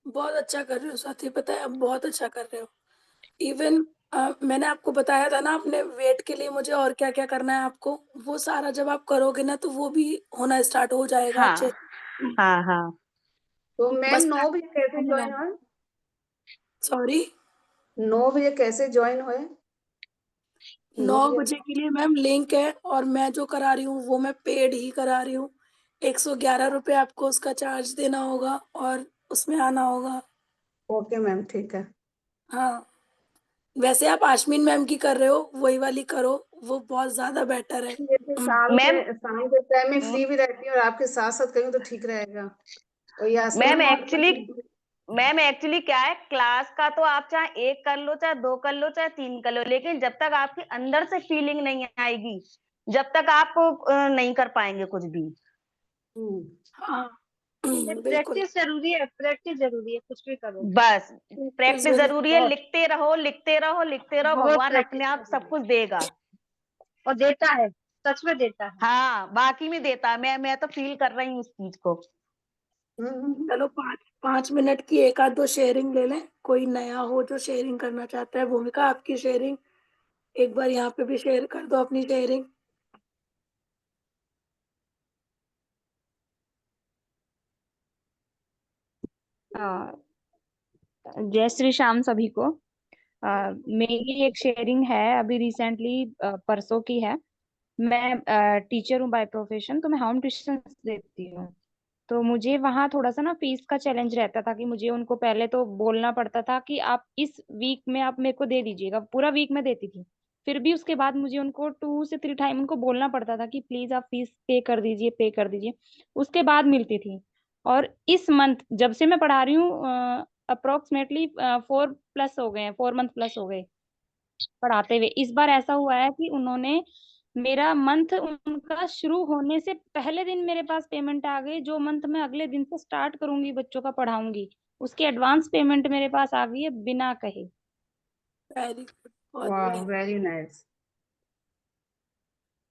बहुत अच्छा कर रहे हो साथी, पता है, अब बहुत अच्छा कर रहे हो। इवन मैंने आपको बताया था ना अपने वेट के लिए मुझे और क्या क्या करना है आपको, वो सारा जब आप करोगे ना तो वो भी होना स्टार्ट हो जाएगा हाँ अच्छे। हाँ हाँ। तो मैम बस 9 बजे कैसे ज्वाइन हुए? सॉरी, 9 बजे कैसे ज्वाइन हुए? 9 9 बजे? बजे के लिए मैम लिंक है, और मैं जो करा रही हूँ वो मैं पेड ही करा रही हूँ। 111 रुपये आपको उसका चार्ज देना होगा और उसमें आना होगा। ओके मैम, ठीक है। हाँ, वैसे आप आशमीन मैम की कर रहे हो, वही वाली करो, वो बहुत ज्यादा बेटर है। जैसे मैम शाम के टाइम में फ्री भी रहती है और आपके साथ साथ करेंगे तो ठीक रहेगा। और ये आजकल मैम तो एक्चुअली मैम एक्चुअली क्या है, क्लास का तो आप चाहे 1 कर लो, चाहे 2 कर लो, चाहे 3 कर लो, लेकिन जब तक आपके अंदर से फीलिंग नहीं आएगी, जब तक आप नहीं कर पाएंगे कुछ भी। हाँ बिल्कुल। प्रैक्टिस जरूरी है, प्रैक्टिस जरूरी है, कुछ भी करो। बस इस प्रैक्टिस वजह जरूरी है, बहुत लिखते रहो, लिखते रहो, लिखते रहो, बहुत भगवान प्रैक्टिस अपने आप जरूरी सब है, कुछ देगा। और देता है, सच में देता है। हाँ, बाकी में देता है, मैं तो फील कर रही हूँ इस चीज को। चलो 5 5 मिनट की एक आध दो शेयरिंग ले लें, कोई नया हो जो शेयरिंग करना चाहता है। भूमिका आपकी शेयरिंग एक बार यहाँ पे भी शेयर कर दो अपनी शेयरिंग। जय श्री श्याम सभी को। मेरी एक शेयरिंग है, अभी रिसेंटली परसों की है। मैं टीचर हूँ बाय प्रोफेशन, तो मैं होम ट्यूशन देती हूँ। तो मुझे वहाँ थोड़ा सा ना फीस का चैलेंज रहता था कि मुझे उनको पहले तो बोलना पड़ता था कि आप इस वीक में आप मेरे को दे दीजिएगा, पूरा वीक में देती थी। फिर भी उसके बाद मुझे उनको 2 से 3 टाइम उनको बोलना पड़ता था कि प्लीज आप फीस पे कर दीजिए, पे कर दीजिए, उसके बाद मिलती थी। और इस मंथ जब से मैं पढ़ा रही हूँ, अप्रोक्सीमेटली 4 प्लस हो गए हैं, 4 मंथ प्लस हो गए पढ़ाते हुए। इस बार ऐसा हुआ है कि उन्होंने मेरा मंथ उनका शुरू होने से पहले दिन मेरे पास पेमेंट आ गई, जो मंथ मैं अगले दिन से स्टार्ट करूंगी बच्चों का पढ़ाऊंगी, उसकी एडवांस पेमेंट मेरे पास आ गई है बिना कहे। वेरी गुड, बहुत वाह, बढ़िया। Very nice.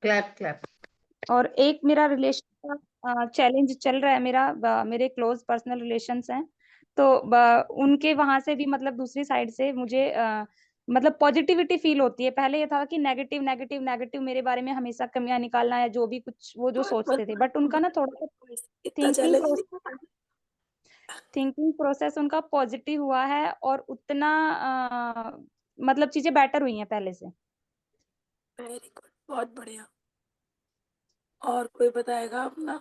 Clap clap. और एक मेरा रिलेशन का चैलेंज चल रहा है, मेरे क्लोज पर्सनल रिलेशंस हैं। तो उनके वहां से भी मतलब दूसरी साइड से मुझे मतलब पॉजिटिविटी फील होती है। पहले ये था कि नेगेटिव नेगेटिव नेगेटिव मेरे बारे में हमेशा कमियां निकालना है, जो भी कुछ वो जो सोचते थे, बट उनका ना थोड़ा सा इतना थिंकिंग चैलेंज नहीं था। थिंकिंग प्रोसेस उनका पॉजिटिव हुआ है, और उतना मतलब चीजें बेटर हुई हैं पहले से। वेरी गुड, बहुत बढ़िया। और कोई बताएगा अपना?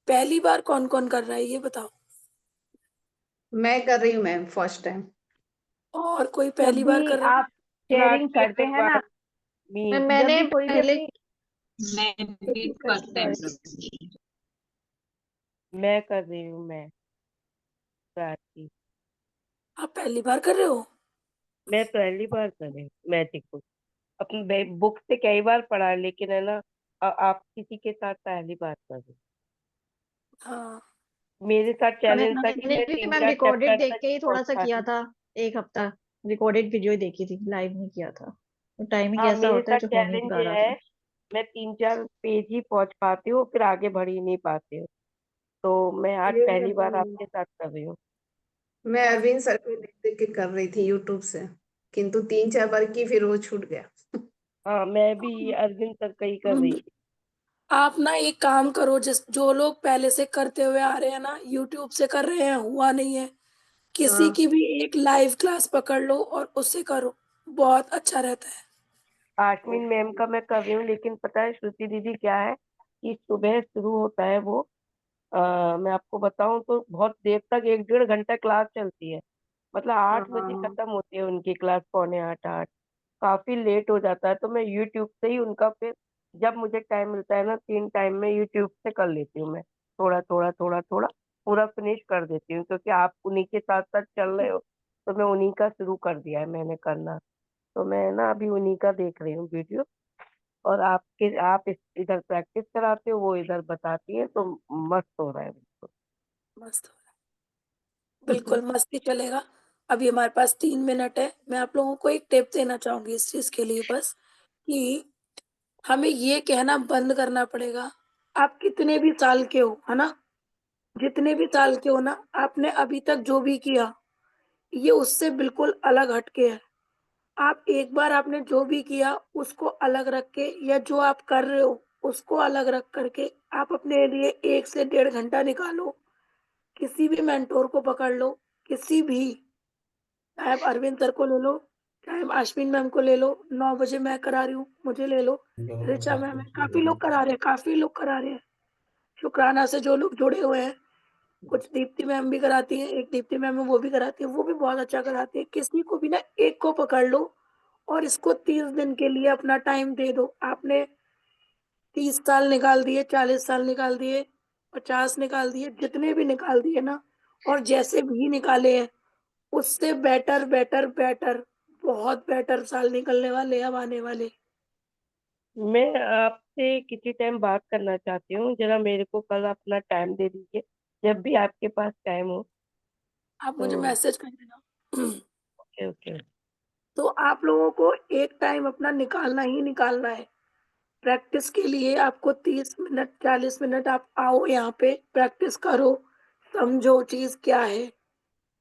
पहली बार कौन कौन कर रहा है ये बताओ। मैं कर रही हूँ मैम, फर्स्ट टाइम। और कोई जब पहली बार भी कर रहा है? आप शेयरिंग राखी करते हैं ना, अग्रवाल जब मैंने भी कोई भी पहले अपनी मैं भी फर्स्ट टाइम सॉरी करूंगी। मैं कर रही हूँ, मैं राखी। आप पहली बार कर रहे हो? मैं पहली बार कर रही हूँ मैजिक बुक। अपनी बुक से कई बार पढ़ा, लेकिन है ना, आप किसी के साथ पहली बार कर रही हूँ। हाँ, मेरे साथ चैलेंज था कि मैंने मैं भी तीन मैम चार रिकॉर्डेड चैप्टर देख तक के ही थोड़ा पहुंच सा किया पाती। था, 1 हफ्ता। रिकॉर्डेड वीडियो ही देखी थी, लाइव नहीं किया था। तो टाइमिंग हाँ, ऐसा मेरे होता है साथ जो हो नहीं चैलेंज पा ये रहा है, था। मैं 3-4 पेज ही पहुंच पाती हूँ, फिर आगे बढ़ ही नहीं पाती हूँ। तो मैं आज ये पहली बार आपके साथ कर रही हूँ। मैं अरविंद सर को देख देख के कर रही थी यूट्यूब से, किंतु 3-4 बार की, फिर वो छूट गया। हाँ, मैं भी अरविंद सर का ही कर रही थी। आप ना एक काम करो, जिस जो लोग पहले से करते हुए आ रहे हैं ना, यूट्यूब से कर रहे हैं, हुआ नहीं है, किसी हाँ की भी एक लाइव क्लास पकड़ लो और उससे करो, बहुत अच्छा रहता है। आश्विन मैम का मैं कर रही हूँ, लेकिन पता है श्रुति दीदी क्या है कि सुबह शुरू होता है वो, मैं आपको बताऊं तो बहुत देर तक 1-1.5 घंटा क्लास चलती है। मतलब हाँ 8 बजे हाँ। खत्म होती है उनकी क्लास, पौने 8, काफी लेट हो जाता है। तो मैं यूट्यूब से ही उनका फिर जब मुझे टाइम मिलता है ना, 3 टाइम में यूट्यूब से कर लेती हूँ मैं, थोड़ा थोड़ा थोड़ा थोड़ा पूरा फिनिश कर देती हूँ, क्योंकि आप उन्हीं के साथ साथ चल रहे हो। तो मैं उन्हीं का शुरू कर दिया है मैंने करना। तो मैं ना अभी उन्हीं का देख रही हूँ वीडियो, और इधर प्रैक्टिस कराते हो, वो इधर बताती है, तो मस्त हो रहा है बिल्कुल। मस्त हो रहा है, बिल्कुल मस्ती चलेगा। अभी हमारे पास 3 मिनट है। मैं आप लोगों को एक टिप देना चाहूंगी इस चीज के लिए, बस कि हमें ये कहना बंद करना पड़ेगा, आप कितने भी साल के हो, है ना, जितने भी साल के हो ना, आपने अभी तक जो भी किया ये उससे बिल्कुल अलग हटके है। आप एक बार आपने जो भी किया उसको अलग रख के, या जो आप कर रहे हो उसको अलग रख करके, आप अपने लिए 1 से 1.5 घंटा निकालो, किसी भी मेंटोर को पकड़ लो, किसी भी, चाहे आप अरविंद सर को ले लो, चाहे आप अश्विन मैम को ले लो, 9 बजे मैं करा रही हूँ, मुझे ले लो, ऋचा मैम है, काफी लोग करा रहे हैं, काफी लोग करा रहे हैं, शुक्राना से जो लोग जुड़े हुए हैं, कुछ दीप्ति मैम भी कराती हैं, एक दीप्ति मैम है वो भी कराती है, वो भी बहुत अच्छा कराती है। किसी को भी ना एक को पकड़ लो और इसको 30 दिन के लिए अपना टाइम दे दो। आपने 30 साल निकाल दिए, 40 साल निकाल दिए, 50 निकाल दिए, जितने भी निकाल दिए ना, और जैसे भी निकाले हैं, उससे बेटर बेटर बेटर, बहुत बेटर साल निकलने वाले अब आने वाले। मैं आपसे किसी टाइम बात करना चाहती हूँ, जरा मेरे को कल अपना टाइम दे दीजिए, जब भी आपके पास टाइम हो। आप मुझे तो मैसेज कर देना। Okay okay. तो आप लोगों को एक टाइम अपना निकालना ही निकालना है प्रैक्टिस के लिए। आपको 30 मिनट 40 मिनट आप आओ यहाँ पे, प्रैक्टिस करो, समझो चीज क्या है।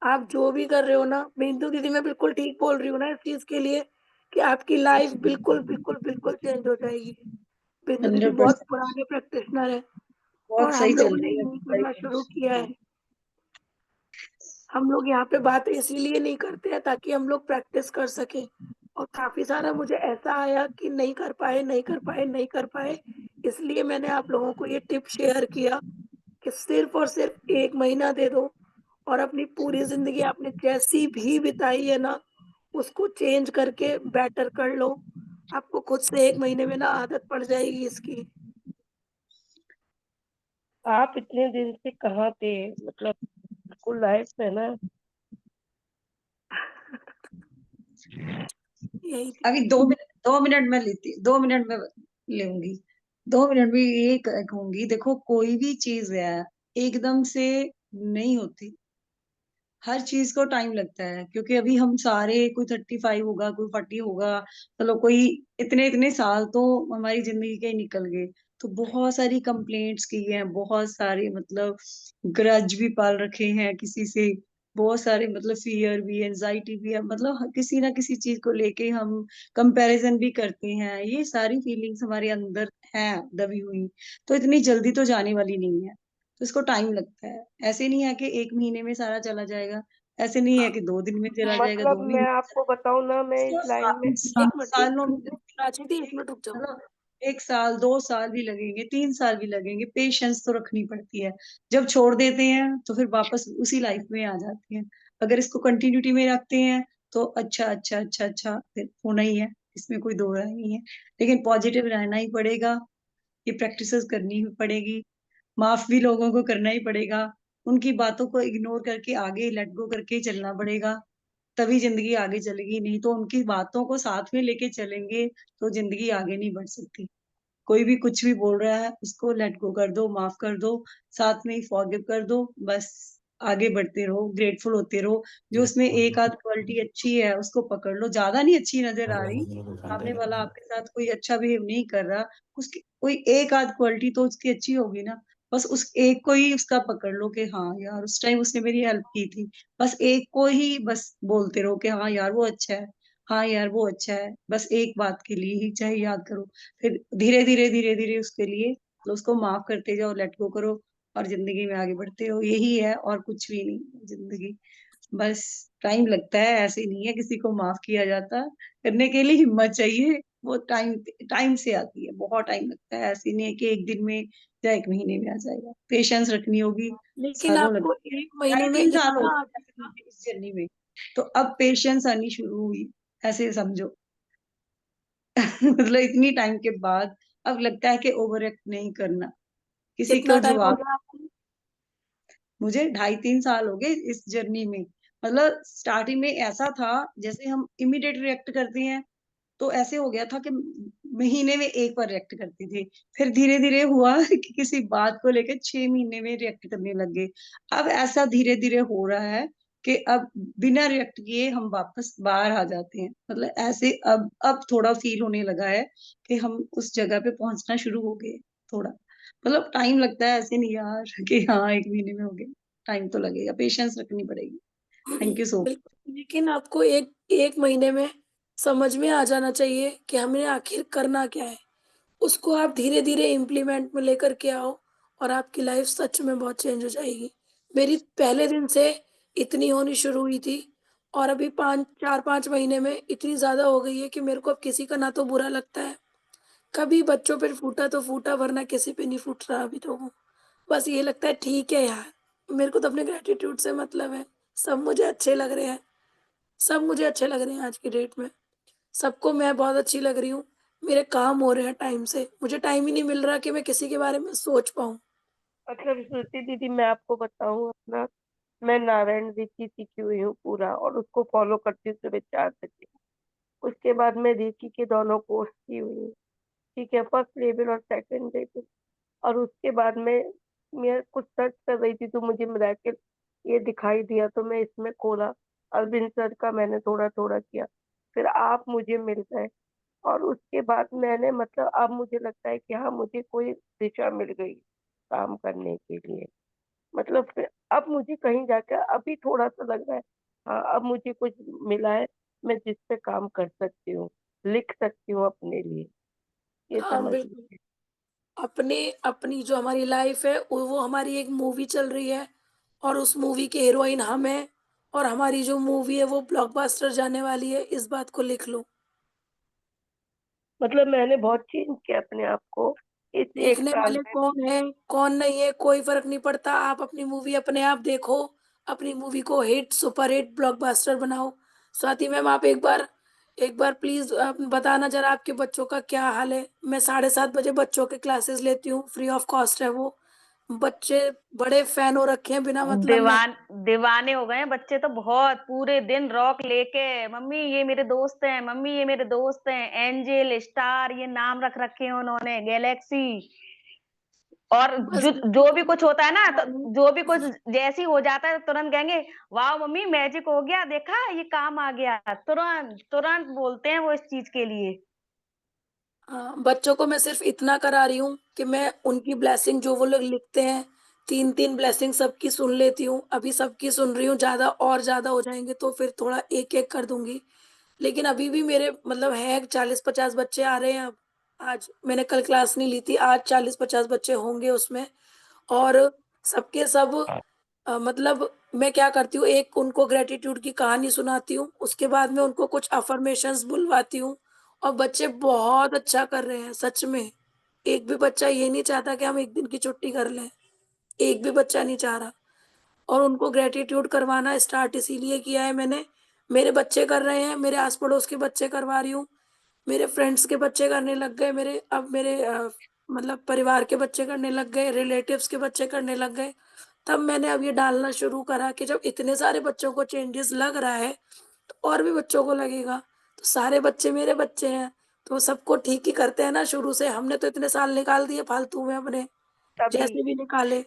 आप जो भी कर रहे हो ना, बिंदु दीदी मैं बिल्कुल ठीक बोल रही हूँ ना इस चीज के लिए, कि आपकी लाइफ बिल्कुल बिल्कुल बिल्कुल चेंज हो जाएगी। बिंदु दीदी बहुत 100% पुराने प्रैक्टिशनर है, बहुत और सही हम चल लोगों ने रही है यही करना शुरू किया लाइफ। है। हम लोग यहाँ पे बातें इसीलिए नहीं करते हैं ताकि हम लोग प्रैक्टिस कर सके, और काफी सारा मुझे ऐसा आया कि नहीं कर पाए नहीं कर पाए नहीं कर पाए, इसलिए मैंने आप लोगों को ये टिप शेयर किया कि सिर्फ और सिर्फ 1 महीना दे दो, और अपनी पूरी जिंदगी आपने जैसी भी बिताई है ना, उसको चेंज करके बेटर कर लो। आपको खुद से 1 महीने में ना आदत पड़ जाएगी इसकी। आप इतने दिन से कहाँ थे, मतलब स्कूल लाइफ में ना। यही थी। अभी 2 मिनट में लेती, 2 मिनट में लूंगी। 2 मिनट में ये कहूंगी, देखो कोई भी चीज है एकदम से नहीं होती। हर चीज को टाइम लगता है, क्योंकि अभी हम सारे, कोई 35 होगा, कोई 40 होगा, चलो कोई इतने इतने साल तो हमारी जिंदगी के ही निकल गए। तो बहुत सारी कंप्लेंट्स की हैं, बहुत सारे मतलब ग्रज भी पाल रखे हैं किसी से, बहुत सारे मतलब फियर भी, एंजाइटी भी है, मतलब किसी ना किसी चीज को लेके हम कंपैरिजन भी करते हैं। ये सारी फीलिंग्स हमारे अंदर हैं दबी हुई, तो इतनी जल्दी तो जाने वाली नहीं है। तो इसको टाइम लगता है। ऐसे नहीं है कि 1 महीने में सारा चला जाएगा, ऐसे नहीं है कि 2 दिन में चला जाएगा, मतलब 2 महीने मैं में चला आपको बताऊं ना, मैं इस जाएगा। इसको लाइन में एक मिनट, एक सालों में मिनट प्राची दी, 1 मिनट रुक जाओ। मतलब 1 साल 2 साल भी लगेंगे, 3 साल भी लगेंगे, पेशेंस तो रखनी पड़ती है। जब छोड़ देते हैं तो फिर वापस उसी लाइफ में आ जाते हैं। अगर इसको कंटिन्यूटी में रखते हैं तो अच्छा अच्छा अच्छा अच्छा फिर होना ही है, इसमें कोई दो राय नहीं है। लेकिन पॉजिटिव रहना ही पड़ेगा, ये प्रैक्टिसेस करनी ही पड़ेगी, माफ भी लोगों को करना ही पड़ेगा, उनकी बातों को इग्नोर करके आगे लेट गो करके ही चलना पड़ेगा। तभी जिंदगी आगे चलेगी, नहीं तो उनकी बातों को साथ में लेके चलेंगे तो जिंदगी आगे नहीं बढ़ सकती। कोई भी कुछ भी बोल रहा है उसको लेट गो कर दो, माफ कर दो, साथ में ही फॉरगिव कर दो, बस आगे बढ़ते रहो, ग्रेटफुल होते रहो। जो उसमें एक आध क्वालिटी अच्छी है उसको पकड़ लो, ज्यादा नहीं अच्छी नजर आ रही, सामने वाला आपके साथ कोई अच्छा बिहेव नहीं कर रहा, उसकी कोई एक आध क्वालिटी तो उसकी अच्छी होगी ना। बस उस एक को ही उसका पकड़ लो कि हाँ यार उस टाइम उसने मेरी हेल्प की थी। बस एक को ही बस बोलते रहो कि हाँ यार वो अच्छा है, हाँ यार वो अच्छा है, बस एक बात के लिए ही चाहे याद करो। फिर धीरे धीरे उसके लिए तो उसको माफ करते जाओ, लेट गो करो, और जिंदगी में आगे बढ़ते हो। यही है और कुछ भी नहीं जिंदगी। बस टाइम लगता है, ऐसे नहीं है किसी को माफ किया जाता। करने के लिए हिम्मत चाहिए, वो टाइम टाइम से आती है, बहुत टाइम लगता है। ऐसे नहीं है कि एक दिन में या एक महीने में आ जाएगा, पेशेंस रखनी होगी, लेकिन सालों आपको लगते हैं। एक महीने ढाई में 3 साल हो इतना गए इस जर्नी में, तो अब पेशेंस आनी शुरू हुई, ऐसे समझो। मतलब इतनी टाइम के बाद अब लगता है कि ओवर एक्ट नहीं करना, किसी कितना को टाइम हो जवाब। गया आपको? मुझे 2.5 3 साल हो गए इस जर्नी में। मतलब स्टार्टिंग में ऐसा था जैसे हम इमीडिएट रिएक्ट करते हैं, तो ऐसे हो गया था कि महीने में एक बार रिएक्ट करती थी। फिर धीरे धीरे हुआ कि किसी बात को लेकर 6 महीने में रिएक्ट करने लग गए। अब ऐसा धीरे धीरे हो रहा है कि अब बिना रिएक्ट किए हम वापस बाहर आ जाते हैं। मतलब ऐसे अब थोड़ा फील होने लगा है कि हम उस जगह पे पहुंचना शुरू हो गए थोड़ा। मतलब टाइम लगता है, ऐसे नहीं यार कि हाँ एक महीने में हो गया। टाइम तो लगेगा, पेशेंस रखनी पड़ेगी। Thank you so much. बिल्कुल, लेकिन आपको एक एक महीने में समझ में आ जाना चाहिए कि हमने आखिर करना क्या है। उसको आप धीरे-धीरे इम्प्लीमेंट में लेकर के आओ और आपकी लाइफ सच में बहुत चेंज हो जाएगी। मेरी पहले दिन से इतनी होनी शुरू हुई थी और अभी 5 4-5 महीने में इतनी ज़्यादा हो गई है कि मेरे को अब किसी का ना तो बुरा लगता है, कभी बच्चों पे फूटा तो फूटा वरना किसी पे नहीं फूट रहा अभी तो वो। बस ये लगता है ठीक है यार, मेरे को तो अपने ग्रैटिट्यूड से मतलब है, सब मुझे अच्छे लग रहे हैं। सब मुझे अच्छे लग रहे हैं आज की डेट में। सबको मैं बहुत अच्छी लग रही हूँ। मेरे काम हो रहे हैं टाइम से। मुझे टाइम ही नहीं मिल रहा कि मैं किसी के बारे में सोच पाऊँ। मतलब श्रुति दीदी, मैं आपको बताऊं अपना, मैं नारायण ऋषि सीखी हुई हूँ पूरा, और उसको फॉलो करती हूँ सुबह 4 बजे। उसके बाद मैं ऋषि के दोनों कोर्स की हुई हूँ, ठीक है, फर्स्ट लेवल और सेकंड लेवल। और उसके बाद में मैं कुछ सर्च कर रही थी तो मुझे मिराकल ये दिखाई दिया, तो मैं इसमें खोला। अरविंद सर का मैंने थोड़ा थोड़ा किया, फिर आप मुझे मिल गए। और उसके बाद मैंने मतलब अब मुझे लगता है कि हाँ, मुझे कोई दिशा मिल गई काम करने के लिए। मतलब फिर अब मुझे कहीं जाकर अभी थोड़ा सा लग रहा है, हाँ अब मुझे कुछ मिला है, मैं जिस पे काम कर सकती हूँ, लिख सकती हूँ अपने लिए, ये हाँ, समझ बिल्कुल। लीजिए। अपने अपनी जो हमारी लाइफ़ है वो हमारी एक मूवी चल रही है और उस मूवी के हीरोइन हम हैं और हमारी जो मूवी है वो ब्लॉकबस्टर जाने वाली है, इस बात को लिख लो। मतलब मैंने बहुत चेंज किया अपने आप को इस एक देखने साल वाले में। कौन है, कौन नहीं है, कोई फ़र्क नहीं पड़ता। आप अपनी मूवी अपने आप देखो, अपनी मूवी को हिट, सुपर हिट, ब्लॉकबस्टर बनाओ। स्वाति मैम आप एक बार प्लीज़ बताना ज़रा आपके बच्चों का क्या हाल है? मैं 7:30 बजे बच्चों के क्लासेस लेती हूँ, फ्री ऑफ कॉस्ट है वो। बच्चे बड़े फ़ैन हो रखे हैं बिना मतलब में। दीवाने हो गए हैं बच्चे तो, बहुत पूरे दिन रॉक लेके, मम्मी ये मेरे दोस्त हैं, मम्मी ये मेरे दोस्त हैं, एंजल, स्टार, ये नाम रख रखे हैं उन्होंने, गैलेक्सी। और बस जो बच्चों जो को भी कुछ होता है ना, तो बताना जो भी कुछ जैसे ही हो जाता है तुरंत कहेंगे वाह मम्मी मैजिक हो गया, देखा ये काम आ गया, तुरंत तुरंत बोलते हैं वो इस चीज के लिए। हाँ, बच्चों को मैं सिर्फ इतना करा रही हूँ कि मैं उनकी ब्लेसिंग जो वो लोग लिखते हैं 3-3 ब्लेसिंग सबकी सुन लेती हूँ। अभी सबकी सुन रही हूँ, ज़्यादा और ज़्यादा हो जाएँगे तो फिर थोड़ा एक-एक कर दूँगी। लेकिन अभी भी मेरे मतलब है 40-50 बच्चे आ रहे हैं अब। आज मैंने कल क्लास नहीं ली थी, आज 40-50 बच्चे होंगे उसमें और सबके सब मतलब मैं क्या करती हूँ, एक उनको ग्रैटिट्यूड की कहानी सुनाती हूँ, उसके बाद में उनको कुछ अफ़र्मेशंस बुलवाती हूँ और बच्चे बहुत अच्छा कर रहे हैं, सच में। एक भी बच्चा ये नहीं चाहता कि हम 1 दिन की छुट्टी कर लें, एक भी बच्चा नहीं चाह रहा और उनको ग्रैटिट्यूड करवाना स्टार्ट इसीलिए किया है मैंने। मेरे बच्चे कर रहे हैं, मेरे आस-पड़ोस के बच्चे करवा रही हूँ, मेरे फ्रेंड्स के बच्चे करने लग गए, मेरे मतलब परिवार के बच्चे करने लग गए, रिलेटिव्स के बच्चे करने लग गए। तब मैंने अब ये डालना शुरू करा कि जब इतने सारे बच्चों को चेंजेस लग रहा है, तो और भी बच्चों को लगेगा। तो सारे बच्चे मेरे बच्चे हैं, तो सबको ठीक ही करते हैं ना शुरू से। हमने तो इतने साल निकाल दिए फालतू में अपने, तभी जैसे भी निकाले।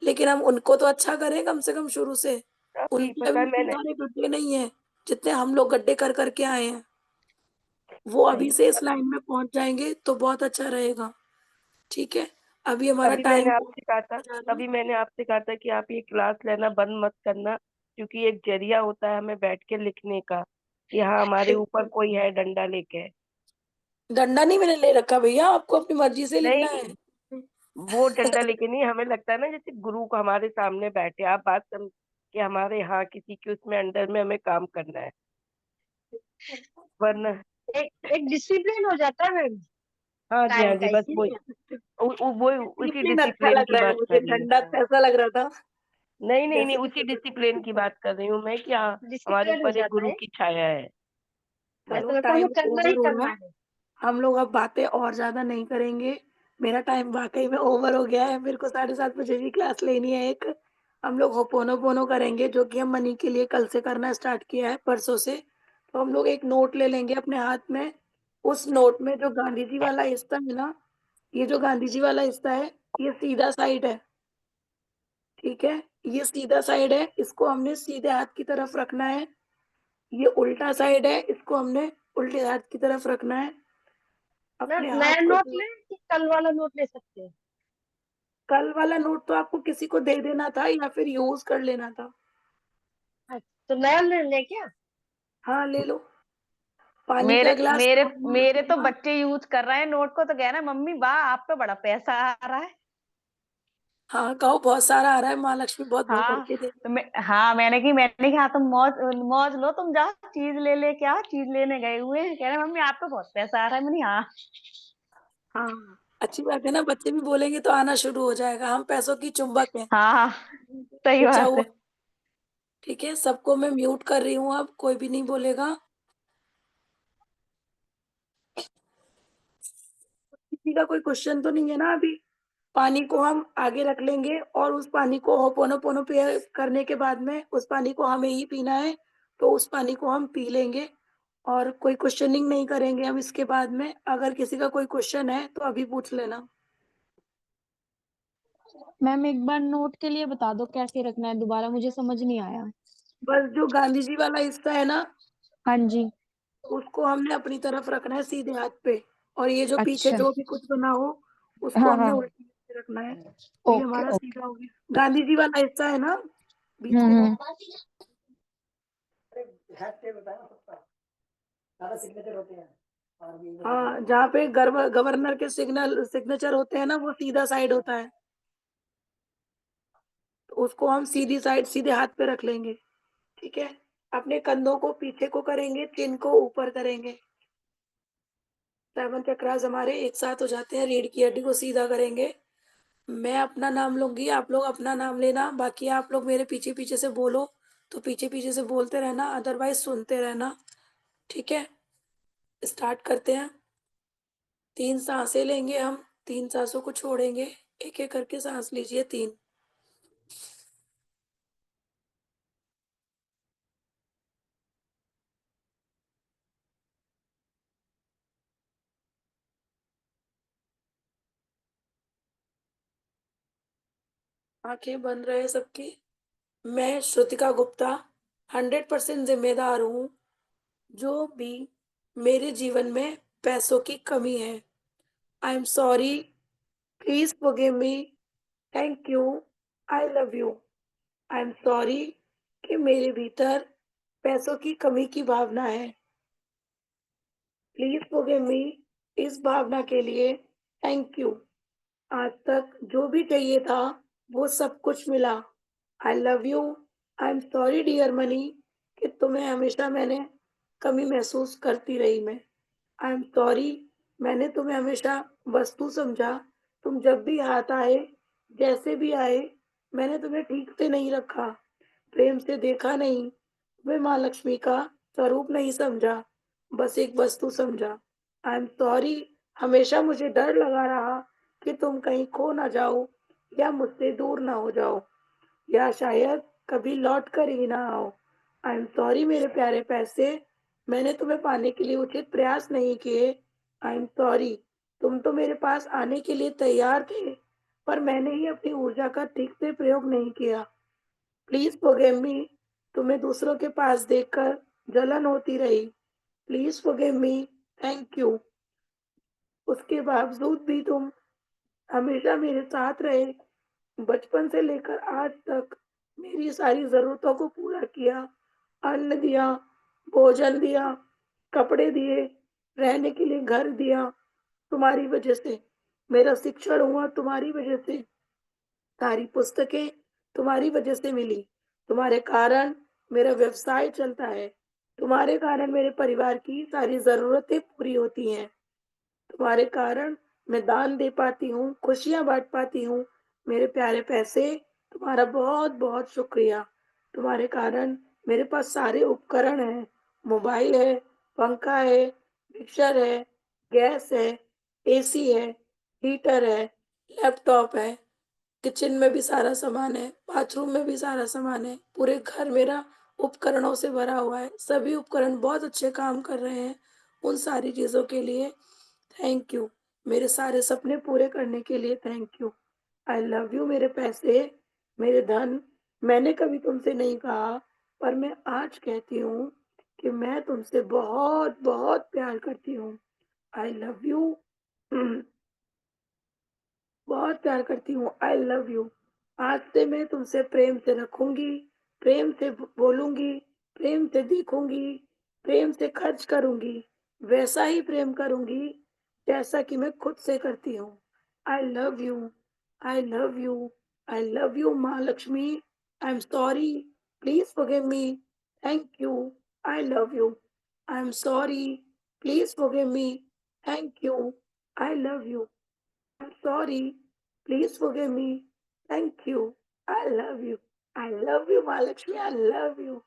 लेकिन हम उनको तो अच्छा करें कम से कम शुरू से। अभी उनके पता अभी है इतने मैंने सारे गड्ढे नहीं है जितने हम लोग गड्ढे कर करके आए हैं। वो अभी से इस लाइन में पहुंच जाएंगे तो बहुत अच्छा रहेगा। ठीक है, अभी हमारा तभी टाइम मैंने आपसे कहा था जा रहा है। तभी मैंने आपसे कहा था कि आप ये क्लास लेना बंद मत करना, क्योंकि एक जरिया होता है हमें बैठ के लिखने का कि हाँ हमारे ऊपर कोई है डंडा लेके। डंडा नहीं मैंने ले रखा भैया, आपको अपनी मर्जी से लिखना नहीं, है। वो डंडा लेके नहीं, हमें लगता है ना जैसे गुरु को हमारे सामने बैठे, आप बात समझ कि हमारे यहाँ किसी के उसमें अंडर में हमें काम करना है, वरना। एक एक डिसिप्लिन हो जाता है मैम हाँ जी, हाँ टाइम जी, का, बस वही इसीलिए। वो उसी डिसिप्लिन अच्छा डिसिप्लिन लग की रहा है बात मुझे, कर रही हूँ। डंडा कैसा लग रहा था। नहीं नहीं नहीं, जैसे उसी डिसिप्लिन की बात कर रही हूँ मैं कि हाँ हमारे डिसिप्लिन हो ऊपर एक जाता गुरु है, की छाया है। चलो ऐसा लगता है टाइम हमें करना ही ओवर हो करना गया। है। हम लोग अब बातें और ज्यादा नहीं करेंगे। मेरा टाइम वाकई में ओवर हो गया है, मेरे को 7:30 बजे की क्लास लेनी है एक। हम लोग होपोनोपोनो करेंगे जो कि हम मनी के लिए कल से करना स्टार्ट किया है, परसों से। तो हम लोग एक नोट ले लेंगे अपने हाथ में। उस नोट में जो गांधी जी वाला हिस्सा है ना, ये जो गांधी जी वाला हिस्सा है, ये सीधा साइड है। ठीक है, ये सीधा साइड है, इसको हमने सीधे हाथ की तरफ रखना है। ये उल्टा साइड है, इसको हमने उल्टे हाथ की तरफ रखना है। मैम अपने नया हाथ को नोट लें कि कल वाला नोट ले सकते हैं? कल वाला नोट तो आपको किसी को दे देना था या फिर यूज कर लेना था। अच्छा, तो नया ले लें क्या? हाँ ले लो। पानी मेरे का गिलास मेरे सामने मेरे तो रखूंगा। बच्चे यूज कर रहे हैं नोट को, तो कह रहे हैं मम्मी वाह आप पे बड़ा पैसा आ रहा है। हाँ कहो, बहुत सारा आ रहा है, महालक्ष्मी बहुत भर भर हाँ के दे। तो मैंने कहा तुम मौज मौज लो, तुम जाओ चीज ले ले, क्या चीज लेने गए हुए हैं, कह रहे मम्मी आप पे बहुत पैसा आ रहा है। मैंने हाँ। हाँ अच्छी बात है ना, बच्चे भी बोलेंगे तो आना शुरू हो जाएगा। हम पैसों की चुंबक हैं। हाँ हाँ, सही पूछा बात हुआ। है। ठीक है, सबको मैं म्यूट कर रही हूँ, अब कोई भी नहीं बोलेगा। किसी का कोई क्वेश्चन तो नहीं है ना अभी। पानी को हम आगे रख लेंगे और उस पानी को होपोनोपोनो पे करने के बाद में उस पानी को हमें ही पीना है। तो उस पानी को हम पी लेंगे और कोई क्वेश्चनिंग नहीं करेंगे हम इसके बाद में। अगर किसी का कोई क्वेश्चन है तो अभी पूछ लेना। मैम एक बार नोट के लिए बता दो कैसे रखना है, दोबारा मुझे समझ नहीं आया। बस जो गांधी जी वाला हिस्सा है ना, हाँ जी। उसको हमने अपनी तरफ रखना है सीधे हाथ पे। और ये जो पीछे अच्छा। जो भी कुछ बना हो उसको हाँ हमने हाँ। उल्टी से रखना है। तो ये ओके हमारा ओके। सीधा हो गया, गांधी जी वाला हिस्सा है ना बीच में। हम्म। हाँ, जहाँ पे गवर्नर के सिग्नेचर होते हैं ना, वो सीधा साइड होता है। तो उसको हम सीधी साइड सीधे हाथ पे रख लेंगे। ठीक है, अपने कंधों को पीछे को करेंगे, चिन को ऊपर करेंगे। 7 चक्रास हमारे एक साथ हो जाते हैं। रीढ़ की हड्डी को सीधा करेंगे। मैं अपना नाम लूंगी, आप लोग अपना नाम लेना। बाकी आप लोग मेरे पीछे पीछे से बोलो तो पीछे पीछे से बोलते रहना, अदरवाइज सुनते रहना। ठीक है, स्टार्ट करते हैं। 3 सांसें लेंगे हम, 3 सांसों को छोड़ेंगे। एक एक करके सांस लीजिए। 3, आंखें बंद रहे सबकी। मैं श्रुतिका गुप्ता 100% जिम्मेदार हूँ जो भी मेरे जीवन में पैसों की कमी है। आई am sorry, please forgive me, thank you, I love you. I am sorry कि मेरे भीतर पैसों की कमी की भावना है। प्लीज फॉरगिव मी, इस भावना के लिए थैंक यू। आज तक जो भी चाहिए था वो सब कुछ मिला। I love you. I am sorry dear money कि तुम्हें हमेशा मैंने कमी महसूस करती रही। मैं आई एम सॉरी, मैंने तुम्हें हमेशा वस्तु समझा। तुम जब भी हाथ आए, जैसे भी आए, मैंने तुम्हें ठीक से नहीं रखा, प्रेम से देखा नहीं। वे माँ लक्ष्मी का स्वरूप नहीं समझा, बस एक वस्तु समझा। आई एम सॉरी, हमेशा मुझे डर लगा रहा कि तुम कहीं खो ना जाओ या मुझसे दूर ना हो जाओ या शायद कभी लौट कर ही ना आओ। आई एम सॉरी मेरे प्यारे पैसे, मैंने तुम्हें पाने के लिए उचित प्रयास नहीं किए। आई एम सॉरी, तुम तो मेरे पास आने के लिए तैयार थे पर मैंने ही अपनी ऊर्जा का ठीक से प्रयोग नहीं किया। प्लीज़ फ़ॉरगिव मी। तुम्हें दूसरों के पास देखकर जलन होती रही। Please forgive me. Thank you. उसके बावजूद भी तुम हमेशा मेरे साथ रहे। बचपन से लेकर आज तक मेरी सारी ज़रूरतों को पूरा किया। अन्न दिया, भोजन दिया, कपड़े दिए, रहने के लिए घर दिया, तुम्हारी वजह से। मेरा शिक्षण हुआ तुम्हारी वजह से। सारी पुस्तकें तुम्हारी वजह से मिली। तुम्हारे कारण मेरा व्यवसाय चलता है। तुम्हारे कारण मेरे परिवार की सारी ज़रूरतें पूरी होती हैं। तुम्हारे कारण मैं दान दे पाती हूँ, खुशियाँ बाँट पाती हूँ। मेरे प्यारे पैसे, तुम्हारा बहुत-बहुत शुक्रिया। तुम्हारे कारण मेरे पास सारे उपकरण हैं। मोबाइल है, पंखा है, मिक्सर है, गैस है, एसी है, हीटर है, लैपटॉप है। किचन में भी सारा सामान है, बाथरूम में भी सारा सामान है। पूरे घर मेरा उपकरणों से भरा हुआ है। सभी उपकरण बहुत अच्छे काम कर रहे हैं। उन सारी चीज़ों के लिए थैंक यू। मेरे सारे सपने पूरे करने के लिए thank you. I love you मेरे पैसे, मेरे धन। मैंने कभी तुमसे नहीं कहा, पर मैं आज कहती हूँ कि मैं तुमसे बहुत-बहुत प्यार करती हूँ। I love you. बहुत प्यार करती हूँ। I love you. आज से मैं तुमसे प्रेम से रखूंगी, प्रेम से बोलूंगी, प्रेम से देखूंगी, प्रेम से खर्च करूंगी, वैसा ही प्रेम करूंगी जैसा कि मैं खुद से करती हूँ। I love you. I love you. I love you माँ Lakshmi. I am sorry. Please forgive me. Thank you. I love you. I am sorry. Please forgive me. Thank you. I love you. I'm sorry. Please forgive me. Thank you. I love you. I love you, Mahalakshmi. I love you.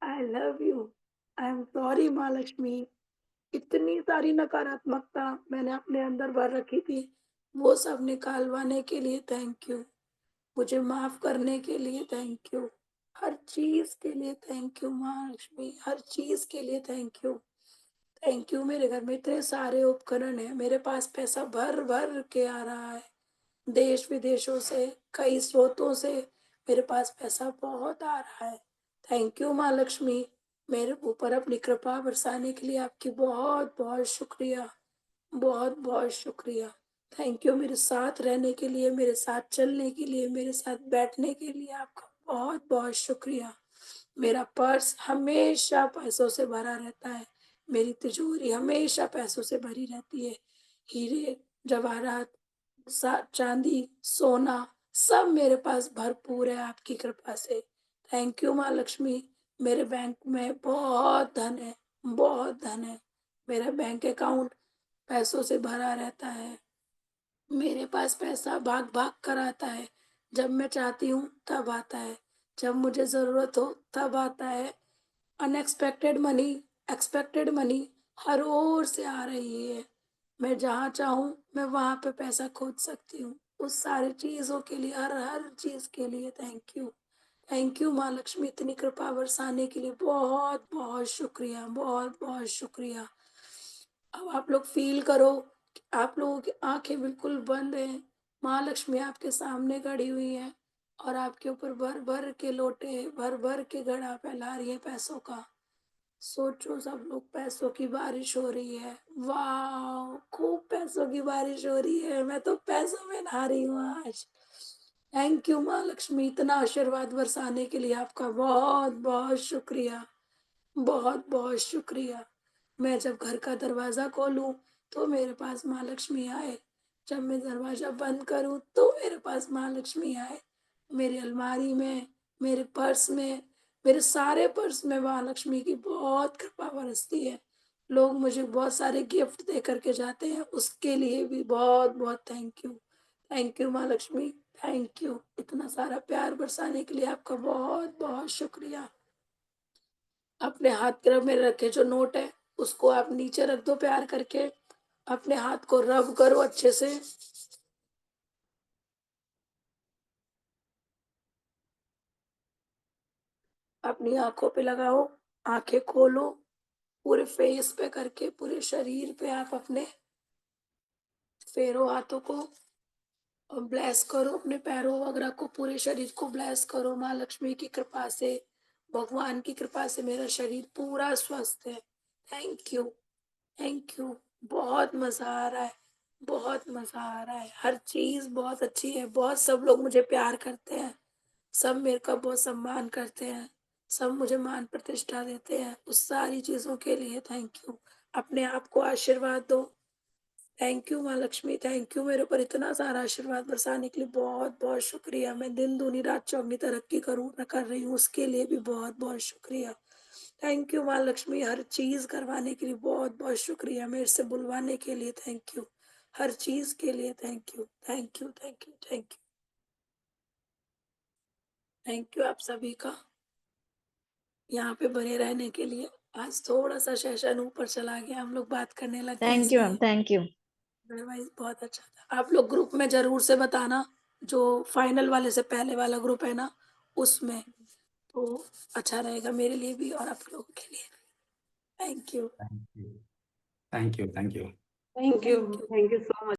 I love you. I'm sorry, Mahalakshmi. इतनी सारी नकारात्मकता मैंने अपने अंदर भर रखी थी, वो सब निकालवाने के लिए थैंक यू। मुझे माफ करने के लिए थैंक यू। हर चीज के लिए थैंक यू महालक्ष्मी। हर चीज के लिए थैंक यू। Thank you. मेरे घर में इतने सारे उपकरण हैं। मेरे पास पैसा भर भर के आ रहा है। देश विदेशों से, कई स्रोतों से मेरे पास पैसा बहुत आ रहा है। थैंक यू माँ लक्ष्मी। मेरे ऊपर अपनी कृपा बरसाने के लिए आपकी बहुत बहुत शुक्रिया। बहुत बहुत शुक्रिया। थैंक यू मेरे साथ रहने के लिए, मेरे साथ चलने के लिए, मेरे साथ बैठने के लिए आपका बहुत बहुत शुक्रिया। मेरा पर्स हमेशा पैसों से भरा रहता है। मेरी तिजोरी हमेशा पैसों से भरी रहती है। हीरे, जवाहरात, चांदी, सोना सब मेरे पास भरपूर है आपकी कृपा से। थैंक यू माँ लक्ष्मी। मेरे बैंक में बहुत धन है, बहुत धन है। मेरा बैंक अकाउंट पैसों से भरा रहता है। मेरे पास पैसा भाग भाग कर आता है। जब मैं चाहती हूँ तब आता है, जब मुझे जरूरत हो तब आता है। अनएक्सपेक्टेड मनी, एक्सपेक्टेड मनी हर ओर से आ रही है। मैं जहाँ चाहूँ मैं वहां पे पैसा खोज सकती हूँ। उस सारी चीजों के लिए, हर हर चीज के लिए थैंक यू। थैंक यू माँ लक्ष्मी। इतनी कृपा बरसाने के लिए बहुत बहुत शुक्रिया। बहुत बहुत शुक्रिया। अब आप लोग फील करो कि आप लोगों की आंखें बिल्कुल बंद हैं। माँ लक्ष्मी आपके सामने खड़ी हुई है और आपके ऊपर भर भर के लोटे, भर भर के घड़ा फैला रही है पैसों का। सोचो सब लोग, पैसों की बारिश हो रही है। वाह, खूब पैसों की बारिश हो रही है। मैं तो पैसों में नहा रही हूँ आज। थैंक यू माँ लक्ष्मी। इतना आशीर्वाद बरसाने के लिए आपका बहुत बहुत शुक्रिया। बहुत बहुत शुक्रिया। मैं जब घर का दरवाजा खोलूं तो मेरे पास माँ लक्ष्मी आए। जब मैं दरवाजा बंद करूं तो मेरे पास माँ लक्ष्मी आए। मेरी अलमारी में, मेरे पर्स में, मेरे सारे पर्स में माँ लक्ष्मी की बहुत कृपा बरसती है। लोग मुझे बहुत सारे गिफ्ट दे करके जाते हैं, उसके लिए भी बहुत बहुत थैंक यू। थैंक यू माँ लक्ष्मी। Thank you. इतना सारा प्यार बरसाने के लिए आपका बहुत बहुत शुक्रिया। अपने हाथ के में रखे जो नोट है उसको आप नीचे रख दो प्यार करके। अपने हाथ को रब करो अच्छे से। अपनी आंखों पे लगाओ, आंखें खोलो, पूरे फेस पे करके, पूरे शरीर पे आप अपने फेरो हाथों को। और ब्लेस करो अपने पैरों वगैरह को, पूरे शरीर को ब्लेस करो। माँ लक्ष्मी की कृपा से, भगवान की कृपा से मेरा शरीर पूरा स्वस्थ है। Thank you, thank you. बहुत मजा आ रहा है, बहुत मजा आ रहा है। हर चीज बहुत अच्छी है, बहुत सब लोग मुझे प्यार करते हैं, सब मेरे का बहुत सम्मान करते हैं, सब मुझे मान प्रतिष्ठा देते हैं। उस सारी चीजों के लिए थैंक यू। अपने आप को आशीर्वाद दो। थैंक यू माँ लक्ष्मी, थैंक यू मेरे ऊपर इतना सारा आशीर्वाद बरसाने के लिए। बहुत बहुत शुक्रिया। मैं दिन दूनी रात चौगनी तरक्की कर रही हूँ, उसके लिए भी बहुत बहुत शुक्रिया। थैंक यू माँ लक्ष्मी, हर चीज करवाने के लिए बहुत बहुत शुक्रिया। मेरे से बुलवाने के लिए थैंक यू, हर चीज के लिए thank you, thank you, thank you, thank you, thank you आप सभी का यहाँ पे बने रहने के लिए। आज थोड़ा सा सेशन ऊपर चला गया, हम लोग बात करने लग गए थैंक यू मैम, इसलिए, थैंक यू। अदरवाइज बहुत अच्छा था। आप लोग ग्रुप में जरूर से बताना, जो फाइनल वाले से पहले वाला ग्रुप है ना, उसमें, तो अच्छा रहेगा मेरे लिए भी और आप लोगों के लिए भी। Thank you, thank you, thank you, thank you. Thank you, thank you. Thank you so much.